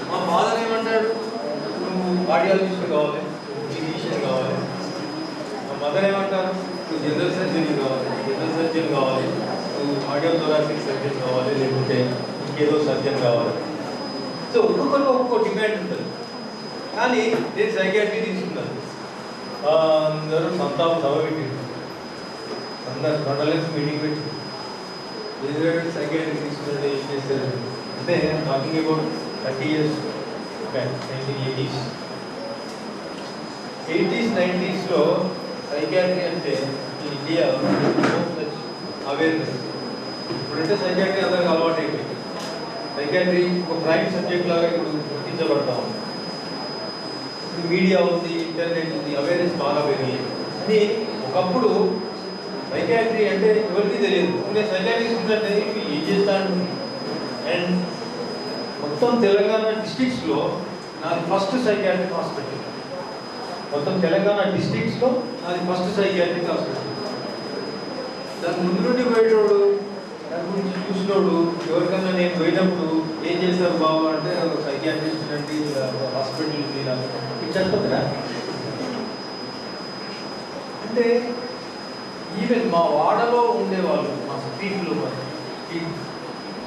F: మా ఫాదర్ ఏమంటాడు, నువ్వు కార్డియాలజిస్ట్ కావాలి, ఫిజిషియన్ కావాలి. మా మదర్ ఏమంటారు, నువ్వు జనరల్ సర్జరీ కావాలి, జనరల్ సర్జన్ కావాలి, నువ్వు కార్డియోథొరాసిక్ సర్జన్ కావాలి, లేకుంటే ఇంకేదో సర్జన్ కావాలి. సో ఒక్కొక్కరికి ఒక్కొక్క డిమాండ్ ఉంటుంది. కానీ నేను సైకాట్రీ తీసుకున్నాను. అందరూ సంతాపం సభ పెట్టింది, అందరు మండలించి మీటింగ్ పెట్టి సైకాట్రీ తీసుకున్నట్టు ఏం చేస్తారు అంటే talking about 30 years back, 1980s, 80s, 90s psychiatry అంటే ఇండియా అవేర్నెస్. ఇప్పుడంటే సైకాట్రీ అందరికి అలవాటు అయిపోయింది. సైకాట్రీ ఒక ప్రైమ్ సబ్జెక్ట్ లాగా ఇప్పుడు గుర్తించబడతా ఉంది. మీడియా ఉంది, ఇంటర్నెట్ ఉంది, అవేర్నెస్ బాగా పెరిగింది. కానీ ఒకప్పుడు సైకాట్రీ అంటే ఎవరికి తెలియదు. నేను సైకాట్రిస్ట్ ఉందంటే ఏం చేస్తాను. అండ్ మొత్తం తెలంగాణ డిస్ట్రిక్ట్స్లో నాది ఫస్ట్ సైకాట్రిక్ హాస్పిటల్. మొత్తం తెలంగాణ డిస్ట్రిక్ట్స్లో నాది ఫస్ట్ సైకాట్రిక్ హాస్పిటల్. దాని ముందు నుండి పోయేటోడు, దాని గురించి చూసినోడు ఎవరికన్నా నేను పోయినప్పుడు ఏం చేస్తారు బాబు అంటే సైకాట్రిస్ట్ అంటే హాస్పిటల్ ఉంది చెప్పదురా అంటే. ఈవెన్ మా వాడలో ఉండేవాళ్ళు, మా స్ట్రీట్లో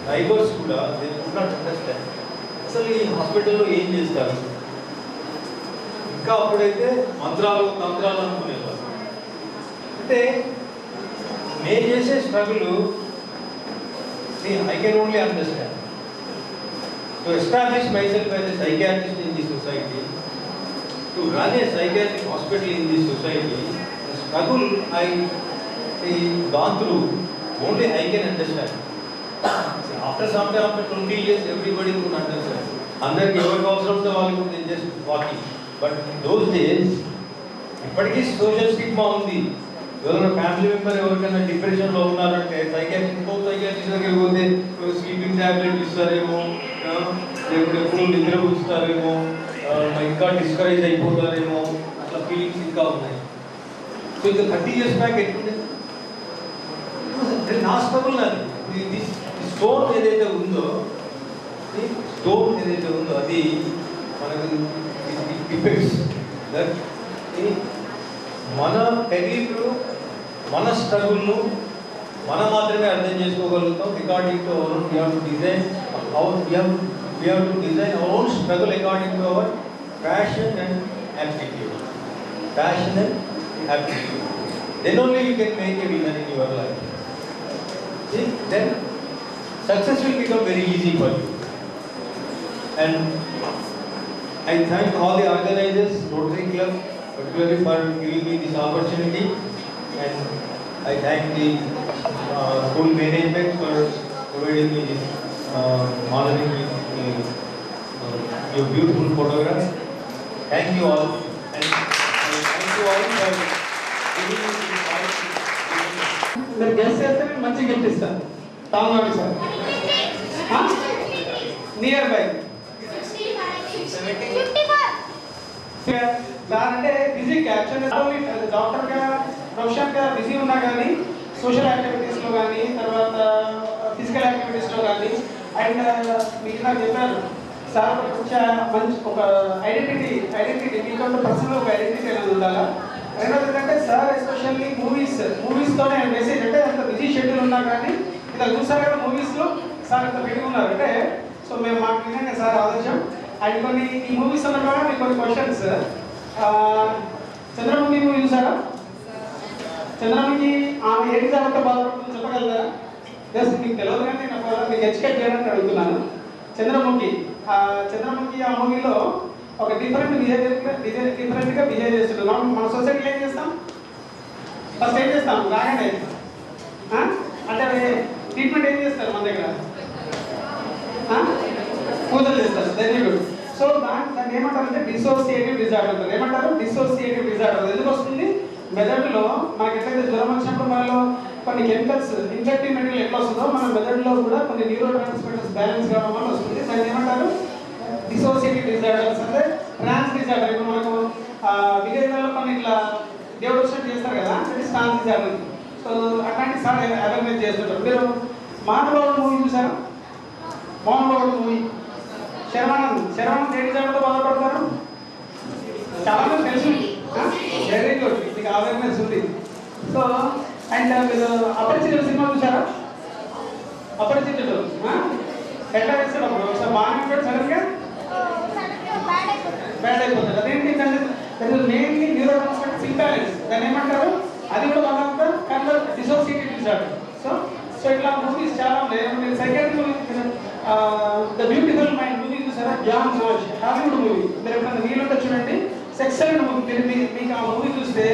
F: నైబర్స్ కూడా దే కుడ్ నాట్ అండర్స్టాండ్ అసలు ఈ హాస్పిటల్లో ఏం చేస్తారు. ఇంకా అప్పుడైతే మంత్రాలు తంత్రాలు అనుకునేవారు. అంటే నేను చేసే struggle I can only understand. To establish myself as a psychiatrist in this society, to run a psychiatric hospital in this society, the struggle I gone through, only I can understand. After some time, after 20 years, everybody could understand. అందరికి ఎవరికి అవసరం ఉంటే వాళ్ళు just walking. But in those days ఇప్పటికీ social stigma ఉంది. ఎవరైనా family member ఎవరికైనా డిప్రెషన్లో ఉన్నారంటే సైకాట్రిస్ట్ దగ్గరికి పోతే స్లీపింగ్ ట్యాబ్లెట్ ఇస్తారేమో, లేకుంటే ఎప్పుడు నిద్ర పుచ్చుతారేమో, ఇంకా డిస్కరేజ్ అయిపోతారేమో, అట్లా ఫీలింగ్స్ ఇంకా ఉన్నాయి. సో ఇంకా 30 years బ్యాక్ ఎట్లుండే నా స్ట్రగుల్ నాది. స్టోన్ ఏదైతే ఉందో అది మనకు డిపెక్ట్స్ దట్ మన పెరిగిప్పుడు మన స్ట్రగుల్ను మనం మాత్రమే అర్థం చేసుకోగలుగుతాం. According to our we have to design our own struggle according to our passion and aptitude. Then only you can make a winner in your life. See, then success will become very easy for you. And I thank all the organizers, Rotary Club, particularly for giving me this opportunity, and I thank the school management for providing me this honoring me your beautiful photographs. Thank you all, and thank you all for giving me this opportunity.
C: మీరు guest చేస్తే నేను మంచి gift ఇస్తాను. తామనాడు sir near by sir అంటే busy actually డాక్టర్గా ప్రొఫెషన్గా busy ఉన్నా కానీ social యాక్టివిటీస్లో కానీ తర్వాత ఫిజికల్ యాక్టివిటీస్లో కానీ అండ్ మీకు నాకు చెప్పారు సార్ మంచి ఒక ఐడెంటిటీ మీకంటూ పర్సనల్ ఒక ఐడెంటిటీ అనేది ఉండాలా. రెండోది ఏంటంటే సార్ ఎస్పెషల్లీ మూవీస్తోనే మెసేజ్ అంటే అంత బిజీ షెడ్యూల్ ఉన్నా కానీ ఇలా చూసారు కదా మూవీస్లో సార్ అంత పెట్టి ఉన్నారు అంటే. సో మేము మాకు వినండి సార్ ఆదర్శం. అండ్ కొన్ని ఈ మూవీస్ సందర్భంగా మీకు కొన్ని క్వశ్చన్స్. చంద్రముఖి మూవీ చూసారా? చంద్రముఖి ఆమె ఏంటి కాబట్టి బాధపడుతుంది చెప్పగలరా? జస్ట్ మీకు తెలియదు కానీ నేను మీకు ఎడ్యుకేట్ చేయడానికి అడుగుతున్నాను. చంద్రముఖి ఆ మూవీలో ఒక డిఫరెంట్గా బిహేవ్ చేస్తుంటారు. మన సొసైటీలో ఏం చేస్తాం? ఫస్ట్ ఏం చేస్తాం? రాగానే అంటే ట్రీట్మెంట్ ఏం చేస్తారు మన దగ్గర? పూజలు చేస్తారు. Very good. సో దాన్ని ఏమంటారంటే డిసోసియేటివ్ డిజార్డర్ అంటారు. ఏమంటారు? Dissociative disorder. ఎందుకు వస్తుంది? మెదడులో మనకి ఎట్లయితే జ్వరం వచ్చినప్పుడు మనలో కొన్ని కెమికల్స్ ఇన్ఫెక్టివ్ మెటీరియల్ ఎట్లా వస్తుందో మన మెదడులో కూడా కొన్ని న్యూరో ట్రాన్స్మిటర్స్ బ్యాలెన్స్ కావడం వల్ల వస్తుంది. దాన్ని ఏమంటారు? Dissociative disorders. అంటే ట్రాన్స్ డిజార్డర్. ఇప్పుడు మనకు విలేజ్లలో కొన్ని ఇట్లా దేవుడు వచ్చినట్టు చేస్తారు కదా, అంటే ట్రాన్స్ డిజార్డర్. సో అట్లాంటి సార్ అవేర్నెస్ చేస్తుంటారు. మీరు మహానుభావుడు మూవీ చూసారా? మహానుభావుడు మూవీ శరవణ్ దేని జబ్బుతో బాధపడతారు? చాలా మంది తెలుసు. వెరీ గుడ్, మీకు అవేర్నెస్ ఉంది. సో అండ్ మీరు అపరిచితుడు సినిమా చూసారా? అపరిచితుడు ఎట్లా వేస్తాడు అప్పుడు? ఒకసారి బాగానే ఉంటాడు, సడన్గా బ్యాడ్ అయిపోతాడు. అదేంటి అంటే మెయిన్లీ న్యూరో ట్రాన్స్మిటర్స్ ఇంబ్యాలెన్స్, దాన్ని ఏమంటారు? అది కూడా one of the kind of dissociated disorder. So ఇట్లా మూవీస్ చాలా ఉన్నాయి. మీరు psychiatry the beautiful mind movie చూసారా? జాన్ జోష్ హాలీవుడ్ మూవీ. మీరు ఎప్పుడైనా వీలుంటే చూడండి, సెక్సలెంట్ మూవీ. మీకు ఆ మూవీ చూస్తే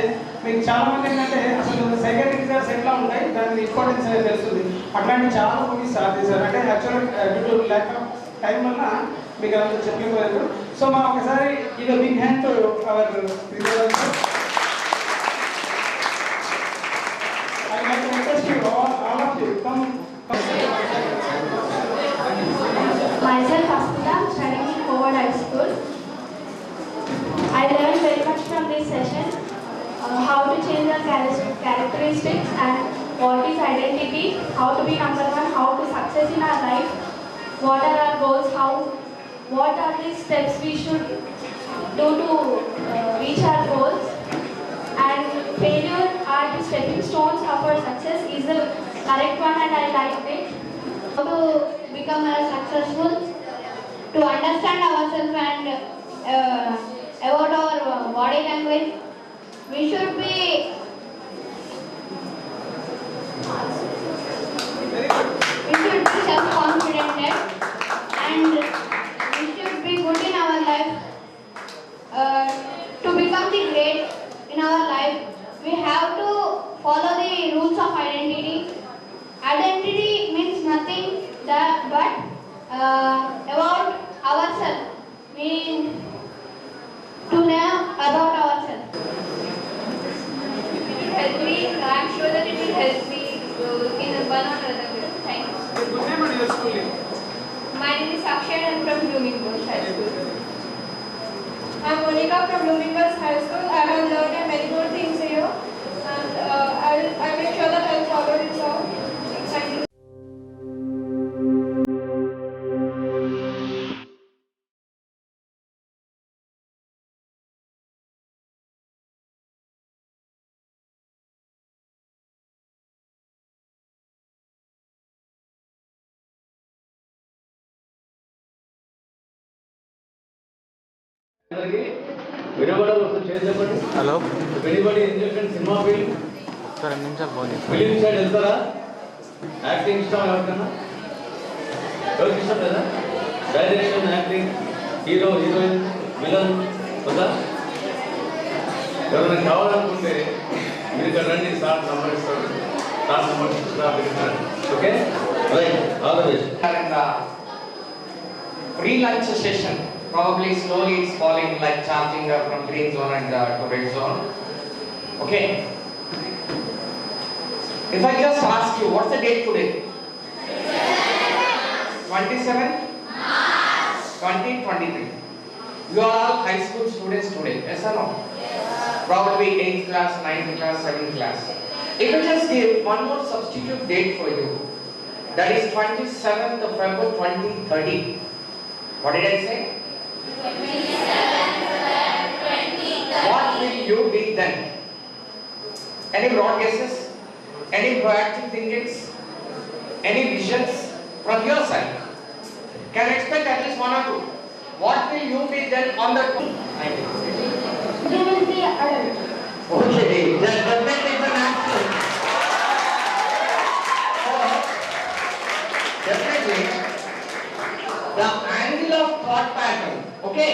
C: మీకు చాలా మంది ఏంటంటే అసలు సైకాట్రిక్ డిజార్డర్స్ ఎట్లా ఉంటాయి, దాని ఇంపార్టెన్స్ అనేది తెలుస్తుంది. అట్లాంటి చాలా మూవీస్ స్టార్ట్ చేశారు. అంటే యాక్చువల్గా due to lack of time వల్ల మీకు అలా చెప్పలేదు. సో మనం ఒకసారి ఇది big hand to our I like to request you all of you come.
E: Myself Asmita, studying in Howard High School. I learned very much from this session, how to change our characteristics and what is identity, how to be number one, how to success in our life, what are our goals, what are the steps we should do to reach our goals, and failure are the stepping stones of our success is the correct one, and I liked it. How to become successful, to understand ourselves and about our body language, we should be self-confident and we should be good in our life. To become the great in our life, we have to follow the rules of identity. Identity means nothing but about ourselves. Mean to know about ourselves. It will help me. I'm sure that it will help me in one or other way. Thanks.
C: Good name and your school name?
E: My name is Akshay and I'm from Blooming Girls High School.
G: I'm Monica from Blooming Girls High School. I have learned many good things here, and I make sure that I'll follow this out. Thank you.
B: వినబడదు, ఒకసారి చేసి చెప్పండి.
H: Hello,
B: anybody interested cinema field?
H: ఒక 2 నిమిషాలు phone చేస్తాను.
B: Film side వెళ్తారా? Acting ఇష్టం ఎవరికన్నా? ఎవరికి ఇష్టం లేదా? Direction, acting, hero, heroine, villain వద్దా? ఎవరైనా కావాలనుకుంటే మీరు ఇక్కడ రండి, సార్ నంబర్ ఇస్తాడు. సార్ నంబర్ ఇస్తారు. Okay, right, all the best.
I: Pre-lunch session, probably slowly it's falling like charging from green zone and to red zone. Okay. If I just ask you, what's the date today? 27 March 2023. You are all high school students today, yes or no? Yes. Probably 8th class, 9th class, 7th class. If I just give one more substitute date for you, that is 27th of February 2030. What did I say? 27/2030. What will you be then? Any broad guesses? Any proactive thinkings? Any visions from your side? Can I expect at least one or two? What will you be then on the?
E: We will be adult.
I: Okay, that definitely is an answer. Definitely. The angle of thought pattern, okay?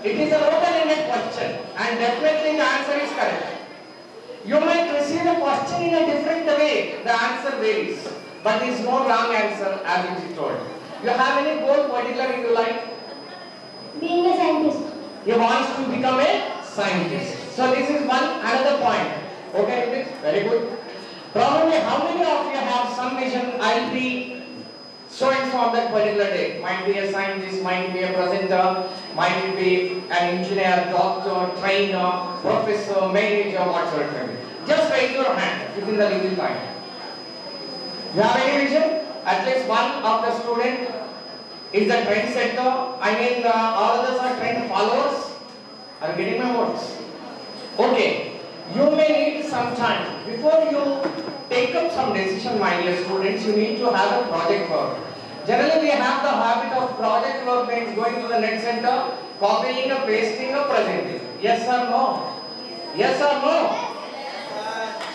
I: It is an open-ended question and definitely the answer is correct. You might receive a question in a different way, the answer varies, but there is no wrong answer as it is told. You have any goal particularly you like?
E: Being a scientist.
I: He wants to become a scientist. So this is another point. Okay, very good. Probably how many of you have some vision? I'll be so and so on that particular day. Might be a scientist, might be a presenter, might be an engineer, doctor, trainer, professor, manager, whatsoever. Just raise your hand within the little time. You have any vision? At least one of the student. is the trend setter. I mean, all others are trend followers. Are you getting my words? Okay, you may need some time before you take up some decision, my dear students. You need to have a project work. Generally, we have the habit of project work means going to the net center, copying, pasting, presenting. Yes or no? Yes or no?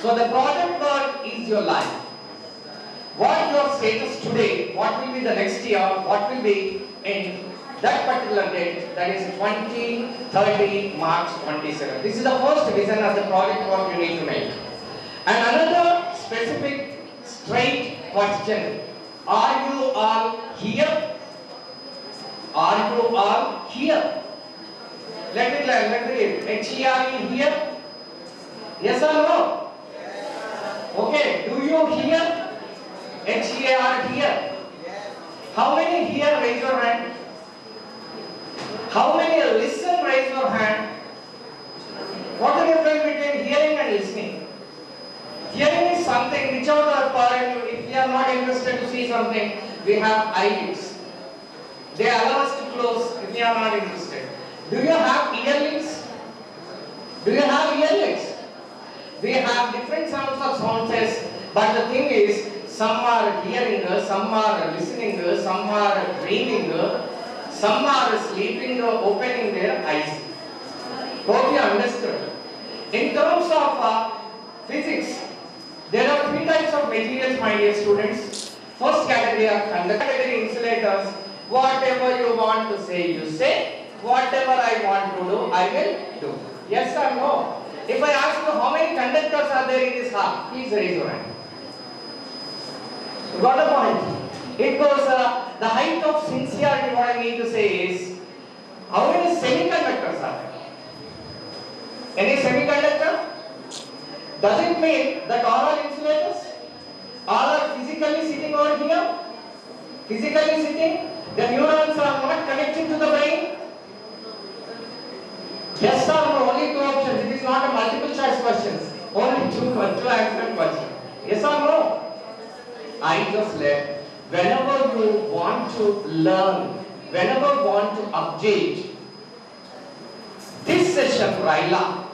I: So the project work is your life. What your status today, what will be the next year, what will be in that particular date, that is 30 March 27. This is the first vision of the project work you need to make. And another specific straight question. Are you all here? Are you all here? Let me read. H-E-R-E here? Yes or no? Okay, do you hear? H-E-A-R here? How many here? Raise your hand. How many listen? Raise your hand. What is the difference between hearing and listening? Hearing is something which are the parent, if we are not interested to see something, we have eyelids. They allow us to close if we are not interested. Do you have earlings? Do you have earlings? We have different sounds of sounds, but the thing is, some are hearing, some are listening, some are dreaming, some are sleeping, opening their eyes. Hope you understood. In terms of physics, there are three types of materials, my dear students. First category are conductor category insulators. Whatever you want to say, you say. Whatever I want to do, I will do. Yes or no? If I ask you how many conductors are there in this hall, please raise your hand. Got the point? It goes, the height of sincerity, what I need to say is, how many semiconductors are there? Any semiconductor? Does it mean that all are insulators? All are physically sitting over here? Physically sitting? The neurons are not connecting to the brain? Yes or no? Only two options. It is not a multiple choice questions. Only two answer question. Yes or no? I just left. Whenever you want to learn, whenever you want to update, this session, RYLA,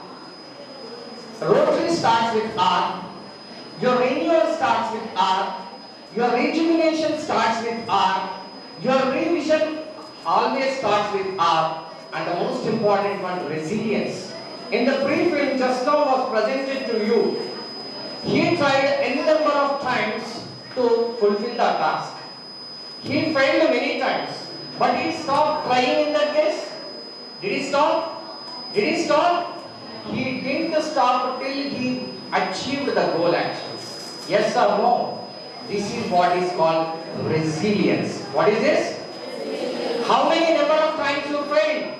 I: Rotary starts with R, your renewal starts with R, your rejuvenation starts with R, your revision always starts with R, and the most important one, resilience. In the pre-film just now was presented to you. He tried any number of times to fulfill the task. He failed many times, but he stopped trying in that case. Did he stop? Did he stop? He didn't stop till he achieved the goal actually. Yes or no? This is what is called resilience. What is this? How many number of times you failed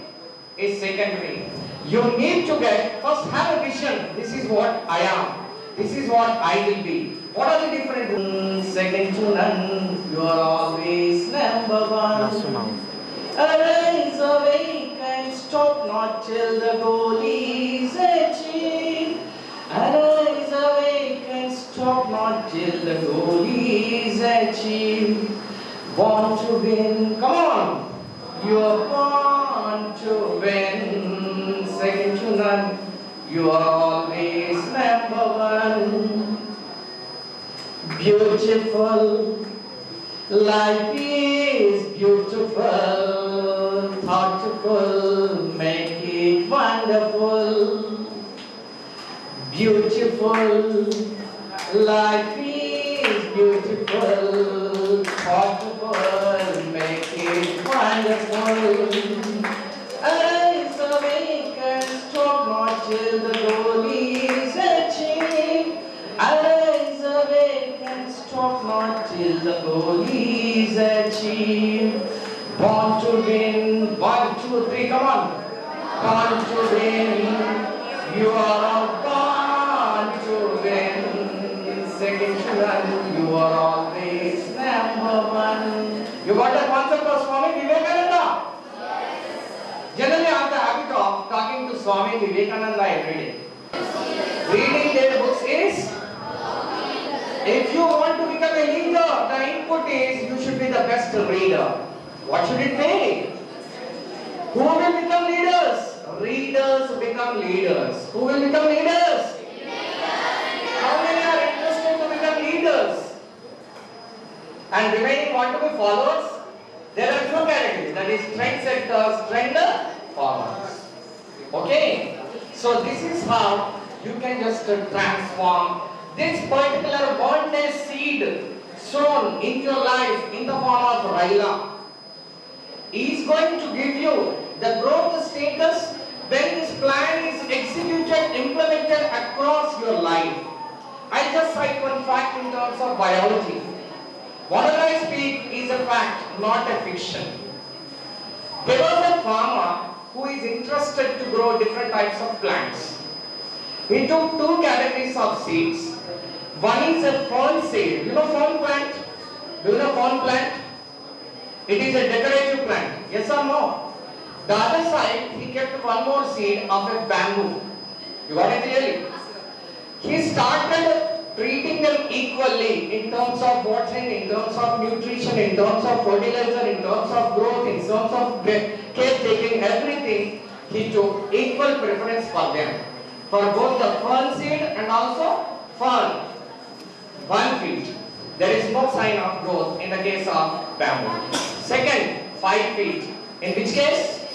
I: is secondary. You need to first have a vision. This is what I am. This is what I will be. What are the different second to none? You are always number one. Arise, awake and stop not till the goal is achieved. Arise, awake and stop not till the goal is achieved. Born to win, come on. You are born to win. Second to none. You are always number one. Beautiful, life is beautiful, thoughtful, make it wonderful. Beautiful, life is beautiful, thoughtful, make it wonderful. Arise, awake and stop not till the goal is achieved. Arise, awake and stop not till the goal is achieved. Born to win, 1, 2, 3, come on. Born to win, you are born to win. Second to none, you are always number one. You got that concept of Swami Vivekananda? Generally, I have the habit of talking to Swami Vivekananda every day. Reading their books is, if you want to become a leader, the input is you should be the best reader. What should it be? Who will become leaders? Readers become leaders. Who will become leaders? How many are interested to become leaders? And remaining want to be followers? There are two categories, that is trendsetters, trend followers. Okay? So this is how you can just transform this particular one-day seed sown in your life in the form of RYLA. He is going to give you the growth status when this plan is executed, implemented across your life. I just cite one fact in terms of biology. Whatever I speak is a fact, not a fiction. There was a farmer who is interested to grow different types of plants. He took two categories of seeds. One is a fern seed. You know fern plant? Do you know fern plant? It is a decorative plant. Yes or no? The other side, he kept one more seed of a bamboo. You got it really? He started treating them equally in terms of watering, in terms of nutrition, in terms of fertilizer, in terms of growth, in terms of caretaking, everything. He took equal preference for them. For both the fern seed and also fern. 1 feet. There is no sign of growth in the case of bamboo. Second, 5 feet. In which case?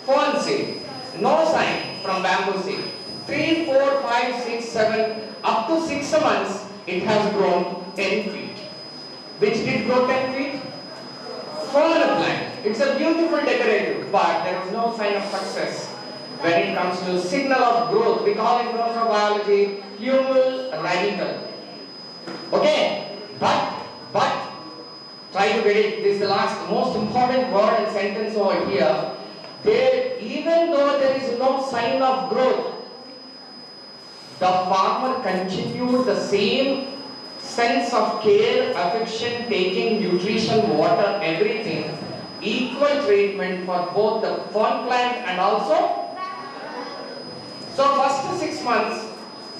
I: Fern seed. No sign from bamboo seed. 3, 4, 5, 6, 7, up to 6 months, it has grown 10 feet. Which did grow 10 feet? Fern plant. It's a beautiful decorative, but there is no sign of success when it comes to signal of growth. We call it in terms of biology, humoral radical. Okay? But, try to get it. This is the last, most important word and sentence over here. Even though there is no sign of growth, the farmer continued the same sense of care, affection, taking nutrition, water, everything, equal treatment for both the fern plant and also. So first 6 months,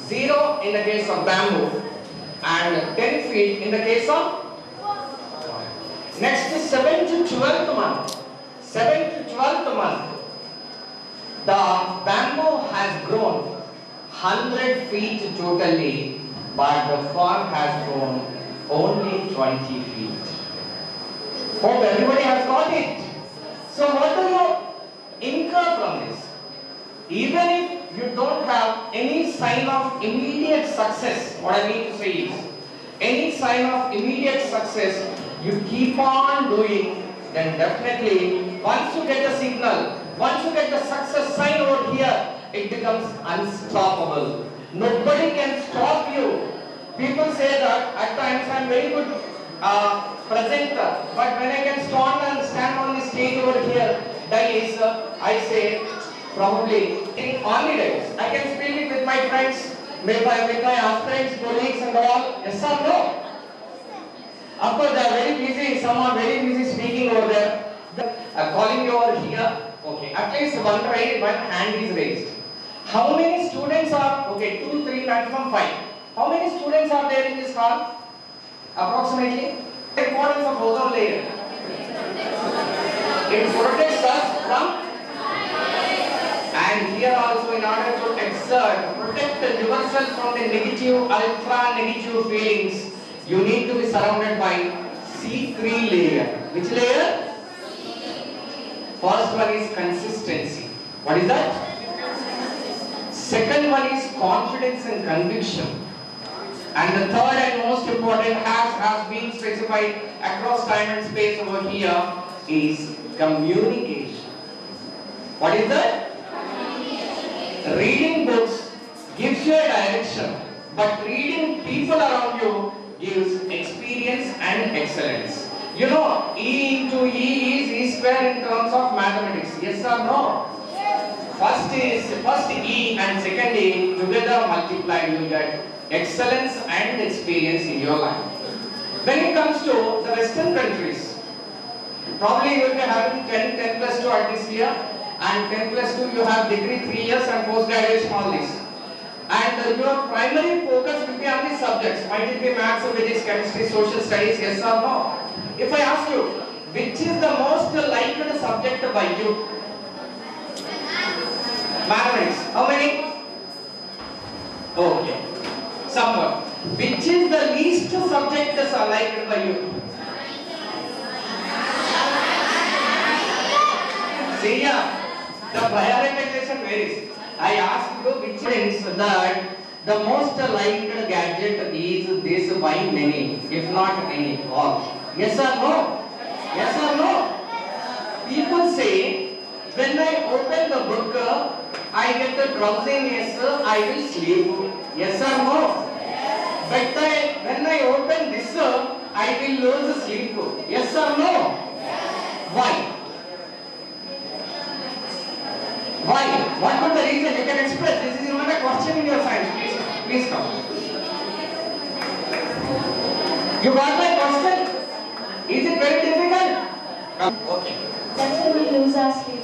I: 0 in the case of bamboo and 10 feet in the case of. Next 7 to 12th month. 7 to 12th month, the bamboo has grown 100 feet totally, but the fern has grown only 20 feet. Hope everybody has got it. So what do you incur from this? Even if you don't have any sign of immediate success, what I mean to say is, any sign of immediate success, you keep on doing, then definitely once you get the signal, once you get the success sign over here, it becomes unstoppable. Nobody can stop you. People say that at times I am very good presenter, but when I can stand on the stage over here, I say probably in holidays I can speak it with my friends, with my friends, colleagues and all. Yes or no? Of course, they are very busy. Some are very busy speaking over there. Calling you over here. Okay, at least one hand is raised. How many students are, okay, 2, 3, maximum 5. How many students are there in this hall? Approximately? The importance of ozone layer. It protects us from, and here also in order to exert, protect yourself from the negative, ultra-negative feelings, you need to be surrounded by C3 layer. Which layer? First one is consistency. What is that? Second one is confidence and conviction. And the third and most important has been specified across time and space over here is communication. What is that? Reading books gives you a direction, but reading people around you gives experience and excellence. You know, E into E is E square in terms of mathematics. Yes or no? First E and second E together multiplied, you get excellence and experience in your life. When it comes to the Western countries, probably you will be having 10 plus 2 at this year, and 10 plus 2 you have degree 3 years and post graduation all this. And your primary focus will be on these subjects. Might it be maths, physics, chemistry, social studies, yes or no? If I ask you, which is the most liked subject by you? Mathematics. How many? Okay. Someone. Which is the least subject liked by you? See, the prioritization varies. I asked you which means that the most liked gadget is this by many, if not any, all. Yes or no? Yes or no? People say, when I open the book, I get the drowsiness, I will sleep. Yes or no? But when I open this, I will lose sleep. Yes or no? Why? Why? What was the reason? You can express. This is not a question in your science. Please come. You got my question? Is it very difficult? Okay.
E: That's why we lose our sleep.